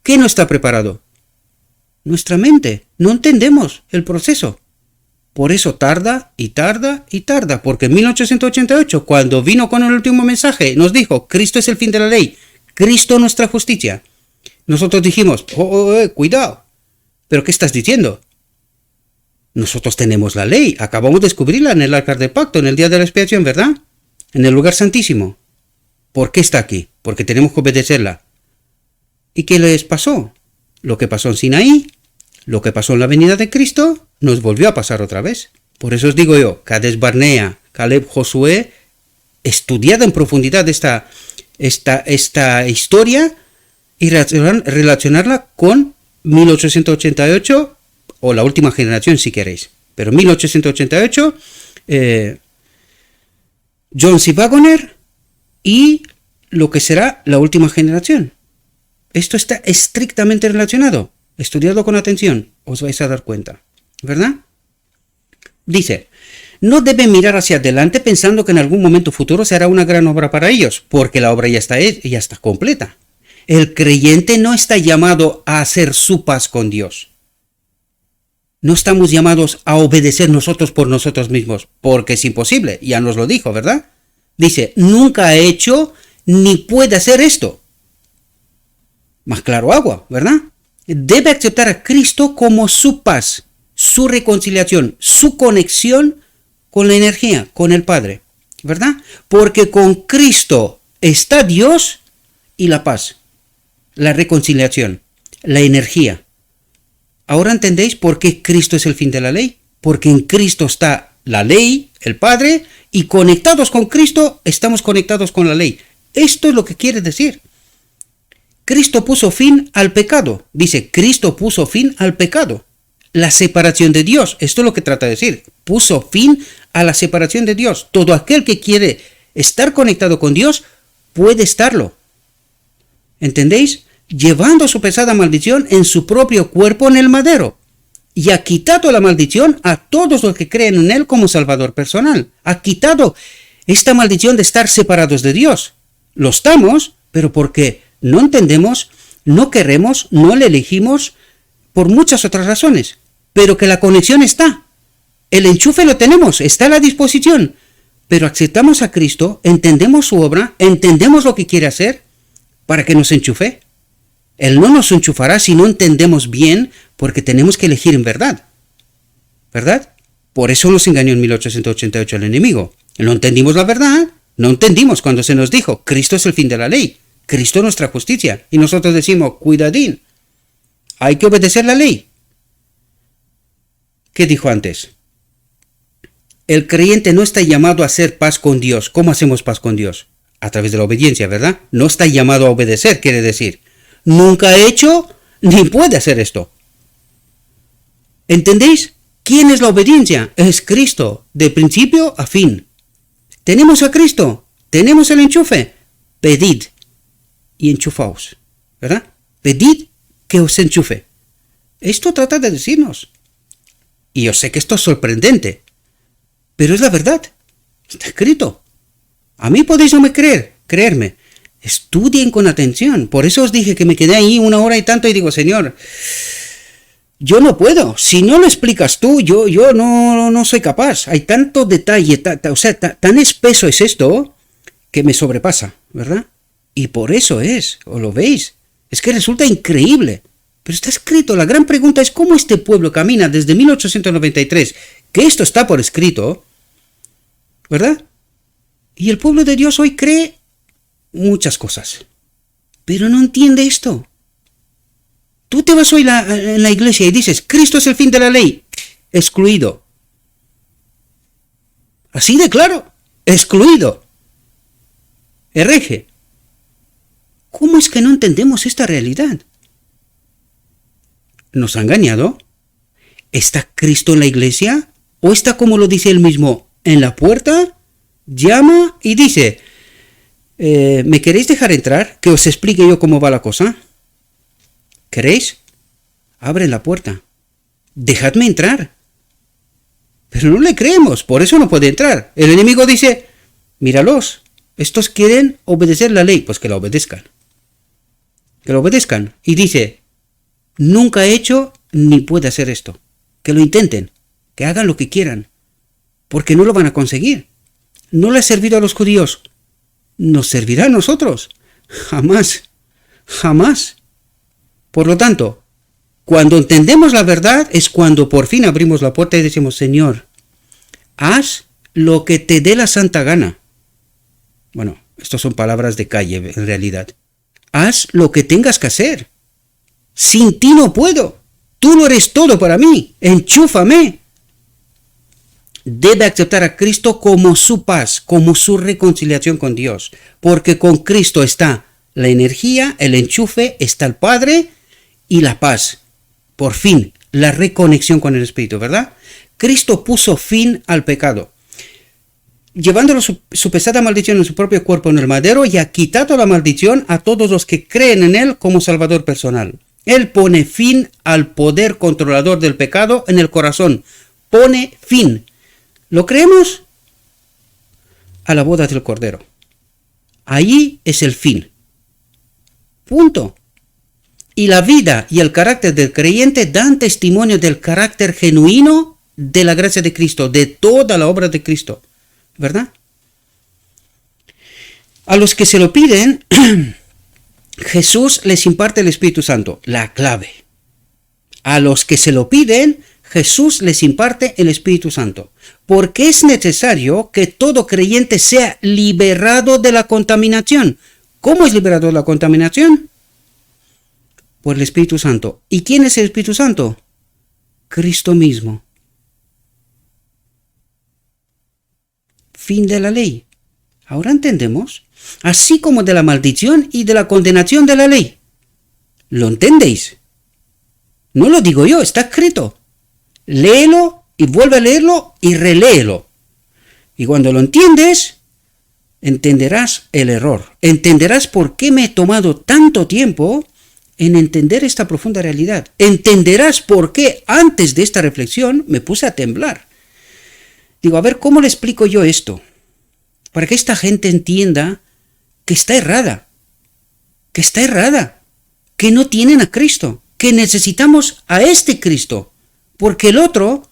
¿Qué no está preparado? Nuestra mente. No entendemos el proceso. Por eso tarda y tarda y tarda. Porque en 1888, cuando vino con el último mensaje, nos dijo, Cristo es el fin de la ley. Cristo nuestra justicia. Nosotros dijimos, cuidado. ¿Pero qué estás diciendo? Nosotros tenemos la ley, acabamos de descubrirla en el arca del pacto, en el día de la expiación, ¿verdad? En el lugar santísimo. ¿Por qué está aquí? Porque tenemos que obedecerla. ¿Y qué les pasó? Lo que pasó en Sinaí, lo que pasó en la venida de Cristo, nos volvió a pasar otra vez. Por eso os digo yo, Cades Barnea, Caleb, Josué, estudiad en profundidad esta historia y relacionarla con 1888 o la última generación si queréis, pero 1888 John C. Waggoner y lo que será la última generación. Esto está estrictamente relacionado. Estudiadlo con atención, os vais a dar cuenta, ¿verdad? Dice, no deben mirar hacia adelante pensando que en algún momento futuro se hará una gran obra para ellos, porque la obra ya está completa. El creyente no está llamado a hacer su paz con Dios. No estamos llamados a obedecer nosotros por nosotros mismos, porque es imposible, ya nos lo dijo, ¿verdad? Dice, nunca ha hecho ni puede hacer esto. Más claro agua, ¿verdad? Debe aceptar a Cristo como su paz, su reconciliación, su conexión con la energía, con el Padre, ¿verdad? Porque con Cristo está Dios y la paz, la reconciliación, la energía. ¿Ahora entendéis por qué Cristo es el fin de la ley? Porque en Cristo está la ley, el Padre, y conectados con Cristo estamos conectados con la ley. Esto es lo que quiere decir. Cristo puso fin al pecado. Dice, Cristo puso fin al pecado. La separación de Dios. Esto es lo que trata de decir. Puso fin a la separación de Dios. Todo aquel que quiere estar conectado con Dios puede estarlo. ¿Entendéis? Llevando su pesada maldición en su propio cuerpo en el madero. Y ha quitado la maldición a todos los que creen en Él como Salvador personal. Ha quitado esta maldición de estar separados de Dios. Lo estamos, pero porque no entendemos, no queremos, no le elegimos, por muchas otras razones. Pero que la conexión está. El enchufe lo tenemos, está a la disposición. Pero aceptamos a Cristo, entendemos su obra, entendemos lo que quiere hacer para que nos enchufe. Él no nos enchufará si no entendemos bien, porque tenemos que elegir en verdad. ¿Verdad? Por eso nos engañó en 1888 el enemigo. No entendimos la verdad, no entendimos cuando se nos dijo, Cristo es el fin de la ley, Cristo es nuestra justicia. Y nosotros decimos, cuidadín, hay que obedecer la ley. ¿Qué dijo antes? El creyente no está llamado a hacer paz con Dios. ¿Cómo hacemos paz con Dios? A través de la obediencia, ¿verdad? No está llamado a obedecer, quiere decir. Nunca ha hecho ni puede hacer esto. ¿Entendéis? ¿Quién es la obediencia? Es Cristo, de principio a fin. Tenemos a Cristo. ¿Tenemos el enchufe? Pedid y enchufaos, ¿verdad? Pedid que os enchufe. Esto trata de decirnos. Y yo sé que esto es sorprendente, pero es la verdad. Está escrito. A mí podéis no me creerme. Estudien con atención. Por eso os dije que me quedé ahí 1 hora y tanto y digo, Señor, yo no puedo. Si no lo explicas tú, yo no soy capaz. Hay tanto detalle, tan espeso es esto que me sobrepasa, ¿verdad? Y por eso es, ¿o lo veis? Es que resulta increíble. Pero está escrito. La gran pregunta es cómo este pueblo camina desde 1893, que esto está por escrito, ¿verdad? Y el pueblo de Dios hoy cree muchas cosas, pero no entiende esto. Tú te vas hoy en la iglesia y dices, Cristo es el fin de la ley, excluido. Así de claro, excluido. Hereje. ¿Cómo es que no entendemos esta realidad? ¿Nos ha engañado? ¿Está Cristo en la iglesia? ¿O está, como lo dice él mismo, en la puerta? Llama y dice, ¿me queréis dejar entrar? Que os explique yo cómo va la cosa. ¿Queréis? Abren la puerta. Dejadme entrar. Pero no le creemos, por eso no puede entrar. El enemigo dice, míralos, estos quieren obedecer la ley, pues que la obedezcan. Que la obedezcan. Y dice, nunca he hecho ni puede hacer esto. Que lo intenten, que hagan lo que quieran, porque no lo van a conseguir. No le ha servido a los judíos. ¿Nos servirá a nosotros? Jamás. Jamás. Por lo tanto, cuando entendemos la verdad es cuando por fin abrimos la puerta y decimos, Señor, haz lo que te dé la santa gana. Bueno, estas son palabras de calle en realidad. Haz lo que tengas que hacer. Sin ti no puedo. Tú lo eres todo para mí. Enchúfame. Debe aceptar a Cristo como su paz, como su reconciliación con Dios, porque con Cristo está la energía, el enchufe, está el Padre y la paz. Por fin, la reconexión con el Espíritu, ¿verdad? Cristo puso fin al pecado, llevándolo su pesada maldición en su propio cuerpo en el madero, y ha quitado la maldición a todos los que creen en Él como Salvador personal. Él pone fin al poder controlador del pecado en el corazón. Pone fin. ¿Lo creemos? A la boda del Cordero. Allí es el fin. Punto. Y la vida y el carácter del creyente dan testimonio del carácter genuino de la gracia de Cristo, de toda la obra de Cristo. ¿Verdad? A los que se lo piden, Jesús les imparte el Espíritu Santo, la clave. A los que se lo piden, Jesús les imparte el Espíritu Santo, porque es necesario que todo creyente sea liberado de la contaminación. ¿Cómo es liberado de la contaminación? Por el Espíritu Santo. ¿Y quién es el Espíritu Santo? Cristo mismo. Fin de la ley. Ahora entendemos, así como de la maldición y de la condenación de la ley. ¿Lo entendéis? No lo digo yo, está escrito. Léelo y vuelve a leerlo y reléelo. Y cuando lo entiendes, entenderás el error. Entenderás por qué me he tomado tanto tiempo en entender esta profunda realidad. Entenderás por qué antes de esta reflexión me puse a temblar. Digo, a ver, ¿cómo le explico yo esto? Para que esta gente entienda que está errada. Que no tienen a Cristo. Que necesitamos a este Cristo. Porque el otro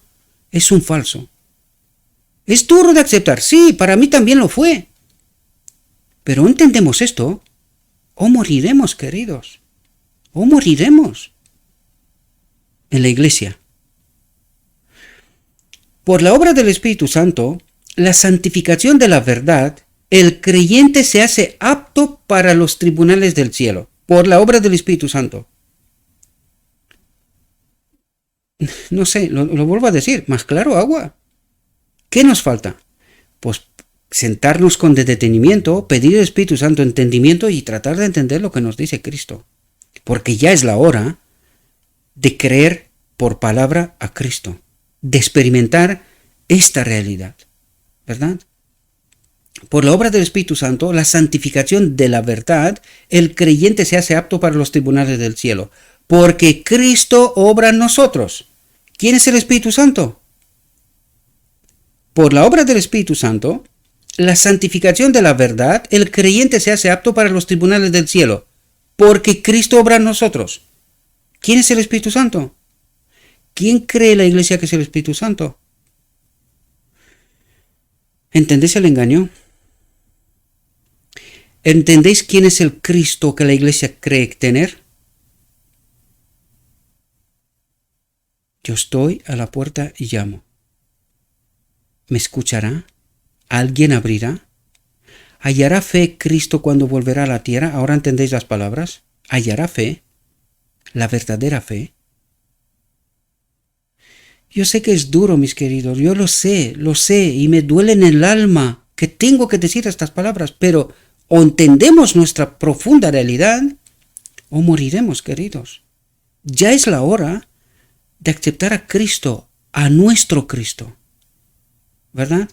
es un falso. Es duro de aceptar. Sí, para mí también lo fue. Pero entendemos esto, o moriremos, queridos. O moriremos en la iglesia. Por la obra del Espíritu Santo, la santificación de la verdad, el creyente se hace apto para los tribunales del cielo. Por la obra del Espíritu Santo. No sé, lo vuelvo a decir, más claro, agua. ¿Qué nos falta? Pues sentarnos con detenimiento, pedir al Espíritu Santo entendimiento y tratar de entender lo que nos dice Cristo. Porque ya es la hora de creer por palabra a Cristo, de experimentar esta realidad, ¿verdad? por la obra del Espíritu Santo, la santificación de la verdad, el creyente se hace apto para los tribunales del cielo, porque Cristo obra en nosotros. ¿Quién es el Espíritu Santo? Por la obra del Espíritu Santo, la santificación de la verdad, el creyente se hace apto para los tribunales del cielo, porque Cristo obra en nosotros. ¿Quién es el Espíritu Santo? ¿Quién cree la iglesia que es el Espíritu Santo? ¿Entendéis el engaño? ¿Entendéis quién es el Cristo que la iglesia cree tener? Yo estoy a la puerta y llamo. ¿Me escuchará? ¿Alguien abrirá? ¿Hallará fe Cristo cuando volverá a la tierra? ¿Ahora entendéis las palabras? ¿Hallará fe? La verdadera fe. Yo sé que es duro, mis queridos, yo lo sé, y me duele en el alma que tengo que decir estas palabras, pero o entendemos nuestra profunda realidad o moriremos, queridos. Ya es la hora de aceptar a Cristo, a nuestro Cristo, ¿verdad?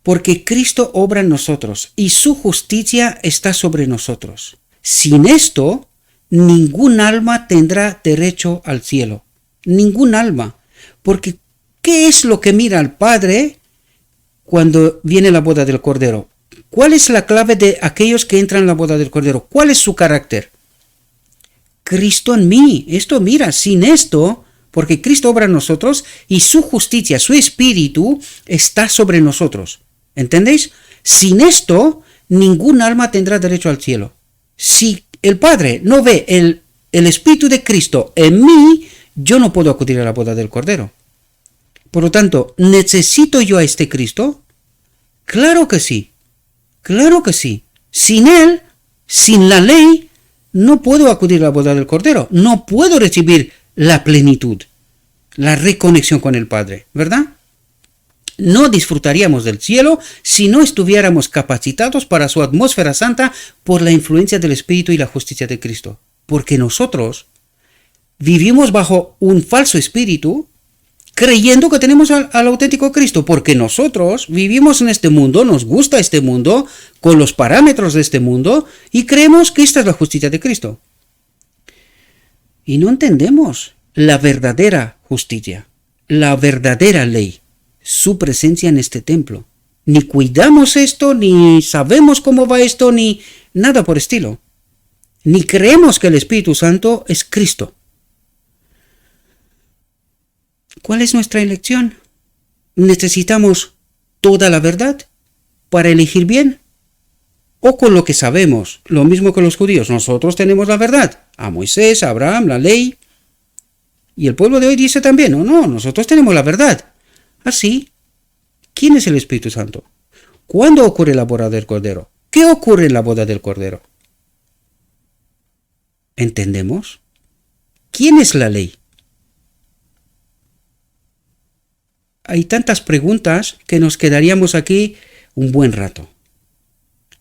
Porque Cristo obra en nosotros y su justicia está sobre nosotros. Sin esto, ningún alma tendrá derecho al cielo. Ningún alma. Porque, ¿qué es lo que mira al Padre cuando viene la boda del Cordero? ¿Cuál es la clave de aquellos que entran en la boda del Cordero? ¿Cuál es su carácter? Cristo en mí. Esto mira, sin esto, porque Cristo obra en nosotros y su justicia, su espíritu está sobre nosotros. ¿Entendéis? Sin esto, ningún alma tendrá derecho al cielo. Si el Padre no ve el Espíritu de Cristo en mí, yo no puedo acudir a la boda del Cordero. Por lo tanto, ¿necesito yo a este Cristo? Claro que sí. Claro que sí. Sin Él, sin la ley, no puedo acudir a la boda del Cordero. No puedo recibir la plenitud, la reconexión con el Padre, ¿verdad? No disfrutaríamos del cielo si no estuviéramos capacitados para su atmósfera santa por la influencia del Espíritu y la justicia de Cristo. Porque nosotros vivimos bajo un falso espíritu creyendo que tenemos al auténtico Cristo, porque nosotros vivimos en este mundo, nos gusta este mundo, con los parámetros de este mundo, y creemos que esta es la justicia de Cristo. Y no entendemos la verdadera justicia, la verdadera ley, su presencia en este templo. Ni cuidamos esto, ni sabemos cómo va esto, ni nada por estilo. Ni creemos que el Espíritu Santo es Cristo. ¿Cuál es nuestra elección? ¿Necesitamos toda la verdad para elegir bien? ¿O con lo que sabemos? Lo mismo que los judíos. Nosotros tenemos la verdad. A Moisés, a Abraham, la ley. Y el pueblo de hoy dice también, no, nosotros tenemos la verdad. Así, ¿quién es el Espíritu Santo? ¿Cuándo ocurre la boda del Cordero? ¿Qué ocurre en la boda del Cordero? ¿Entendemos? ¿Quién es la ley? Hay tantas preguntas que nos quedaríamos aquí un buen rato.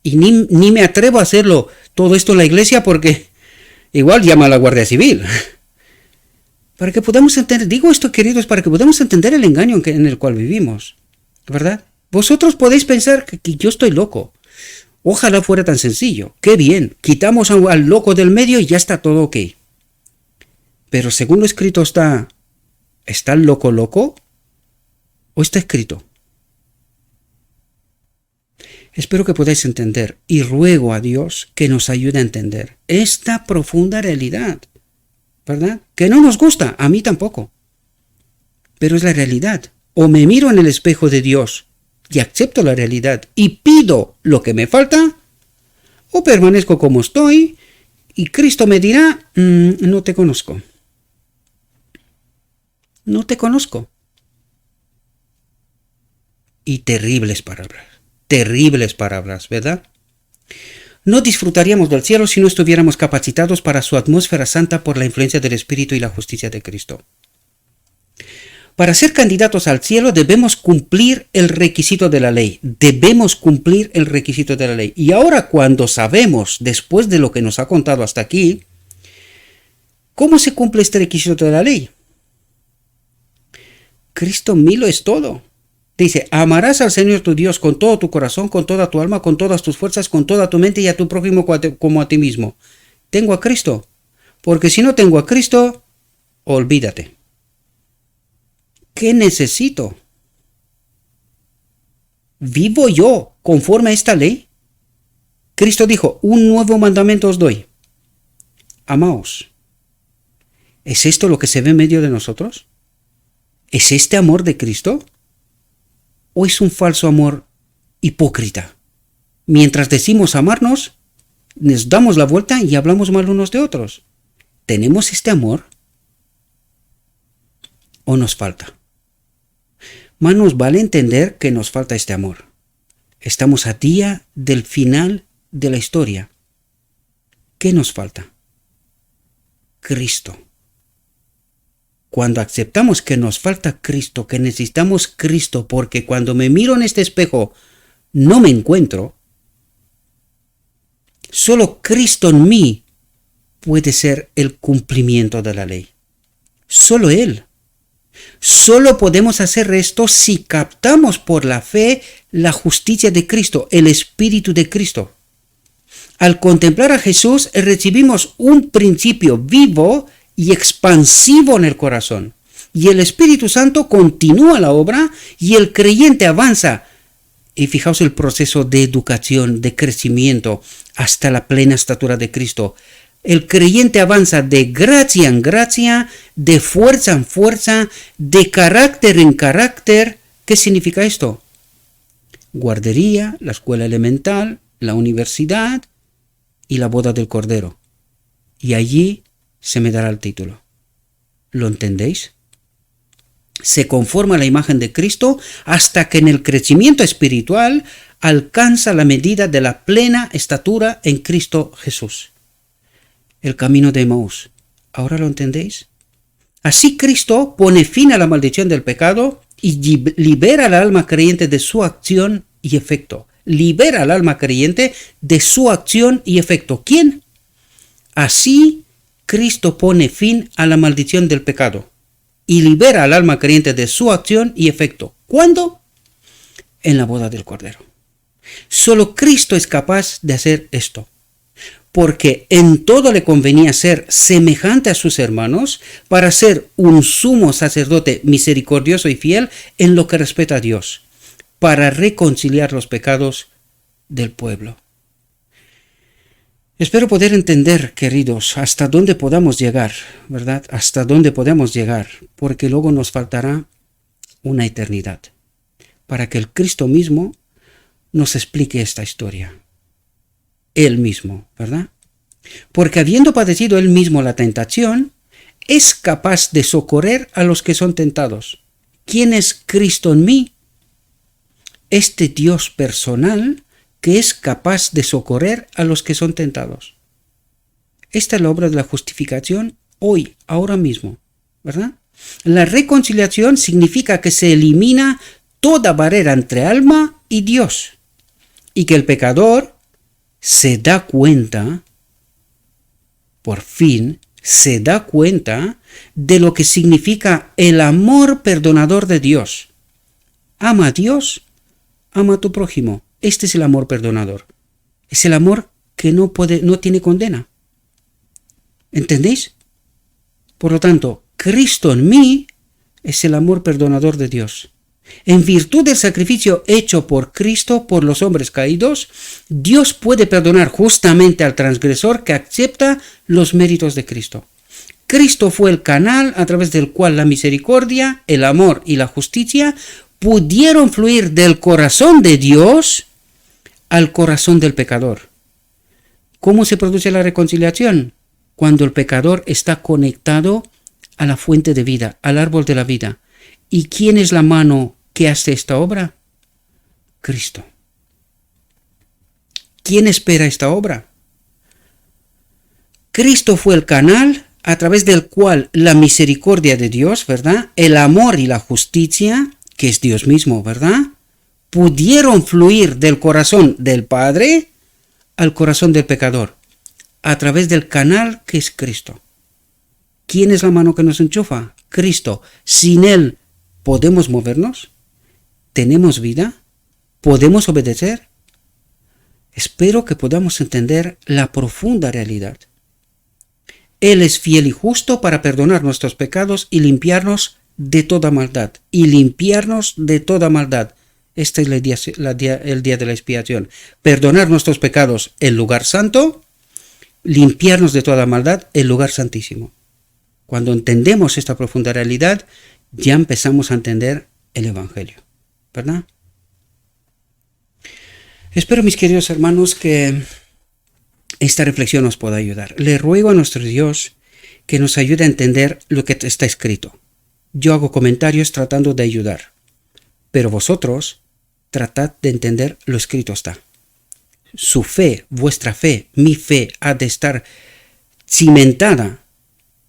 Y ni me atrevo a hacerlo todo esto en la iglesia porque igual llama a la Guardia Civil. Para que podamos entender, digo esto, queridos, para que podamos entender el engaño en el cual vivimos, ¿verdad? Vosotros podéis pensar que yo estoy loco. Ojalá fuera tan sencillo. ¡Qué bien! Quitamos al loco del medio y ya está todo ok. Pero según lo escrito ¿está el loco? ¿O está escrito? Espero que podáis entender y ruego a Dios que nos ayude a entender esta profunda realidad, ¿verdad? Que no nos gusta, a mí tampoco, pero es la realidad. O me miro en el espejo de Dios y acepto la realidad y pido lo que me falta, o permanezco como estoy y Cristo me dirá, no te conozco. No te conozco. Y terribles palabras, ¿verdad? No disfrutaríamos del cielo si no estuviéramos capacitados para su atmósfera santa por la influencia del Espíritu y la justicia de Cristo. Para ser candidatos al cielo debemos cumplir el requisito de la ley. Y ahora cuando sabemos, después de lo que nos ha contado hasta aquí, ¿cómo se cumple este requisito de la ley? Cristo en mí lo es todo. Dice, amarás al Señor tu Dios con todo tu corazón, con toda tu alma, con todas tus fuerzas, con toda tu mente y a tu prójimo como a ti mismo. Tengo a Cristo. Porque si no tengo a Cristo, olvídate. ¿Qué necesito? ¿Vivo yo conforme a esta ley? Cristo dijo, un nuevo mandamiento os doy. Amaos. ¿Es esto lo que se ve en medio de nosotros? ¿Es este amor de Cristo? ¿O es un falso amor hipócrita? Mientras decimos amarnos, nos damos la vuelta y hablamos mal unos de otros. ¿Tenemos este amor? ¿O nos falta? Más nos vale entender que nos falta este amor. Estamos a día del final de la historia. ¿Qué nos falta? Cristo. Cuando aceptamos que nos falta Cristo, que necesitamos Cristo, porque cuando me miro en este espejo no me encuentro, solo Cristo en mí puede ser el cumplimiento de la ley. Solo Él. Solo podemos hacer esto si captamos por la fe la justicia de Cristo, el Espíritu de Cristo. Al contemplar a Jesús recibimos un principio vivo y expansivo en el corazón. Y el Espíritu Santo continúa la obra y el creyente avanza. Y fijaos el proceso de educación, de crecimiento hasta la plena estatura de Cristo. El creyente avanza de gracia en gracia, de fuerza en fuerza, de carácter en carácter. ¿Qué significa esto? Guardería, la escuela elemental, la universidad y la boda del Cordero. Y allí se me dará el título. ¿Lo entendéis? Se conforma a la imagen de Cristo hasta que en el crecimiento espiritual alcanza la medida de la plena estatura en Cristo Jesús. El camino de Emaús. ¿Ahora lo entendéis? Así Cristo pone fin a la maldición del pecado y libera al alma creyente de su acción y efecto. Libera al alma creyente de su acción y efecto. ¿Quién? Así Cristo pone fin a la maldición del pecado y libera al alma creyente de su acción y efecto. ¿Cuándo? En la boda del Cordero. Solo Cristo es capaz de hacer esto, porque en todo le convenía ser semejante a sus hermanos para ser un sumo sacerdote misericordioso y fiel en lo que respecta a Dios, para reconciliar los pecados del pueblo. Espero poder entender, queridos, hasta dónde podamos llegar, ¿verdad? Hasta dónde podemos llegar, porque luego nos faltará una eternidad, para que el Cristo mismo nos explique esta historia. Él mismo, ¿verdad? Porque habiendo padecido él mismo la tentación, es capaz de socorrer a los que son tentados. ¿Quién es Cristo en mí? Este Dios personal que es capaz de socorrer a los que son tentados. Esta es la obra de la justificación hoy, ahora mismo, ¿verdad? La reconciliación significa que se elimina toda barrera entre alma y Dios, y que el pecador se da cuenta, por fin, se da cuenta de lo que significa el amor perdonador de Dios. Ama a Dios, ama a tu prójimo. Este es el amor perdonador. Es el amor que no tiene condena. ¿Entendéis? Por lo tanto, Cristo en mí es el amor perdonador de Dios. En virtud del sacrificio hecho por Cristo por los hombres caídos, Dios puede perdonar justamente al transgresor que acepta los méritos de Cristo. Cristo fue el canal a través del cual la misericordia, el amor y la justicia pudieron fluir del corazón de Dios al corazón del pecador. ¿Cómo se produce la reconciliación? Cuando el pecador está conectado a la fuente de vida, al árbol de la vida. ¿Y quién es la mano que hace esta obra? Cristo. ¿Quién espera esta obra? Cristo fue el canal a través del cual la misericordia de Dios, ¿verdad? El amor y la justicia, que es Dios mismo, ¿verdad? Pudieron fluir del corazón del Padre al corazón del pecador, a través del canal que es Cristo. ¿Quién es la mano que nos enchufa? Cristo. Sin Él, ¿podemos movernos? ¿Tenemos vida? ¿Podemos obedecer? Espero que podamos entender la profunda realidad. Él es fiel y justo para perdonar nuestros pecados y limpiarnos de toda maldad. Y limpiarnos de toda maldad. Este es el día de la expiación. Perdonar nuestros pecados, el lugar santo. Limpiarnos de toda maldad, el lugar santísimo. Cuando entendemos esta profunda realidad, ya empezamos a entender el Evangelio, ¿verdad? Espero, mis queridos hermanos, que esta reflexión nos pueda ayudar. Le ruego a nuestro Dios que nos ayude a entender lo que está escrito. Yo hago comentarios tratando de ayudar, pero vosotros tratad de entender lo escrito está. Su fe, vuestra fe, mi fe ha de estar cimentada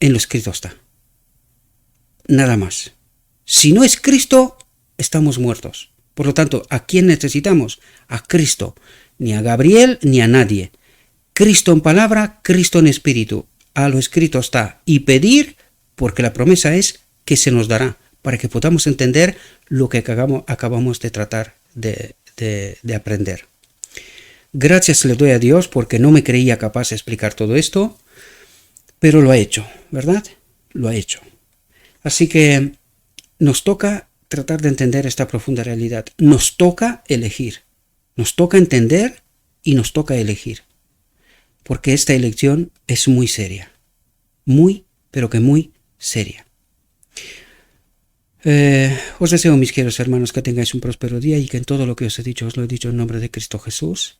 en lo escrito está. Nada más. Si no es Cristo, estamos muertos. Por lo tanto, ¿a quién necesitamos? A Cristo. Ni a Gabriel ni a nadie. Cristo en palabra, Cristo en espíritu. A lo escrito está. Y pedir, porque la promesa es que se nos dará, para que podamos entender lo que acabamos de tratar de aprender. Gracias le doy a Dios porque no me creía capaz de explicar todo esto, pero lo ha hecho, ¿verdad? Lo ha hecho. Así que nos toca tratar de entender esta profunda realidad. Nos toca elegir. Nos toca entender y nos toca elegir. Porque esta elección es muy seria. Muy, pero que muy seria. Os deseo, mis queridos hermanos, que tengáis un próspero día y que en todo lo que os he dicho os lo he dicho en nombre de Cristo Jesús.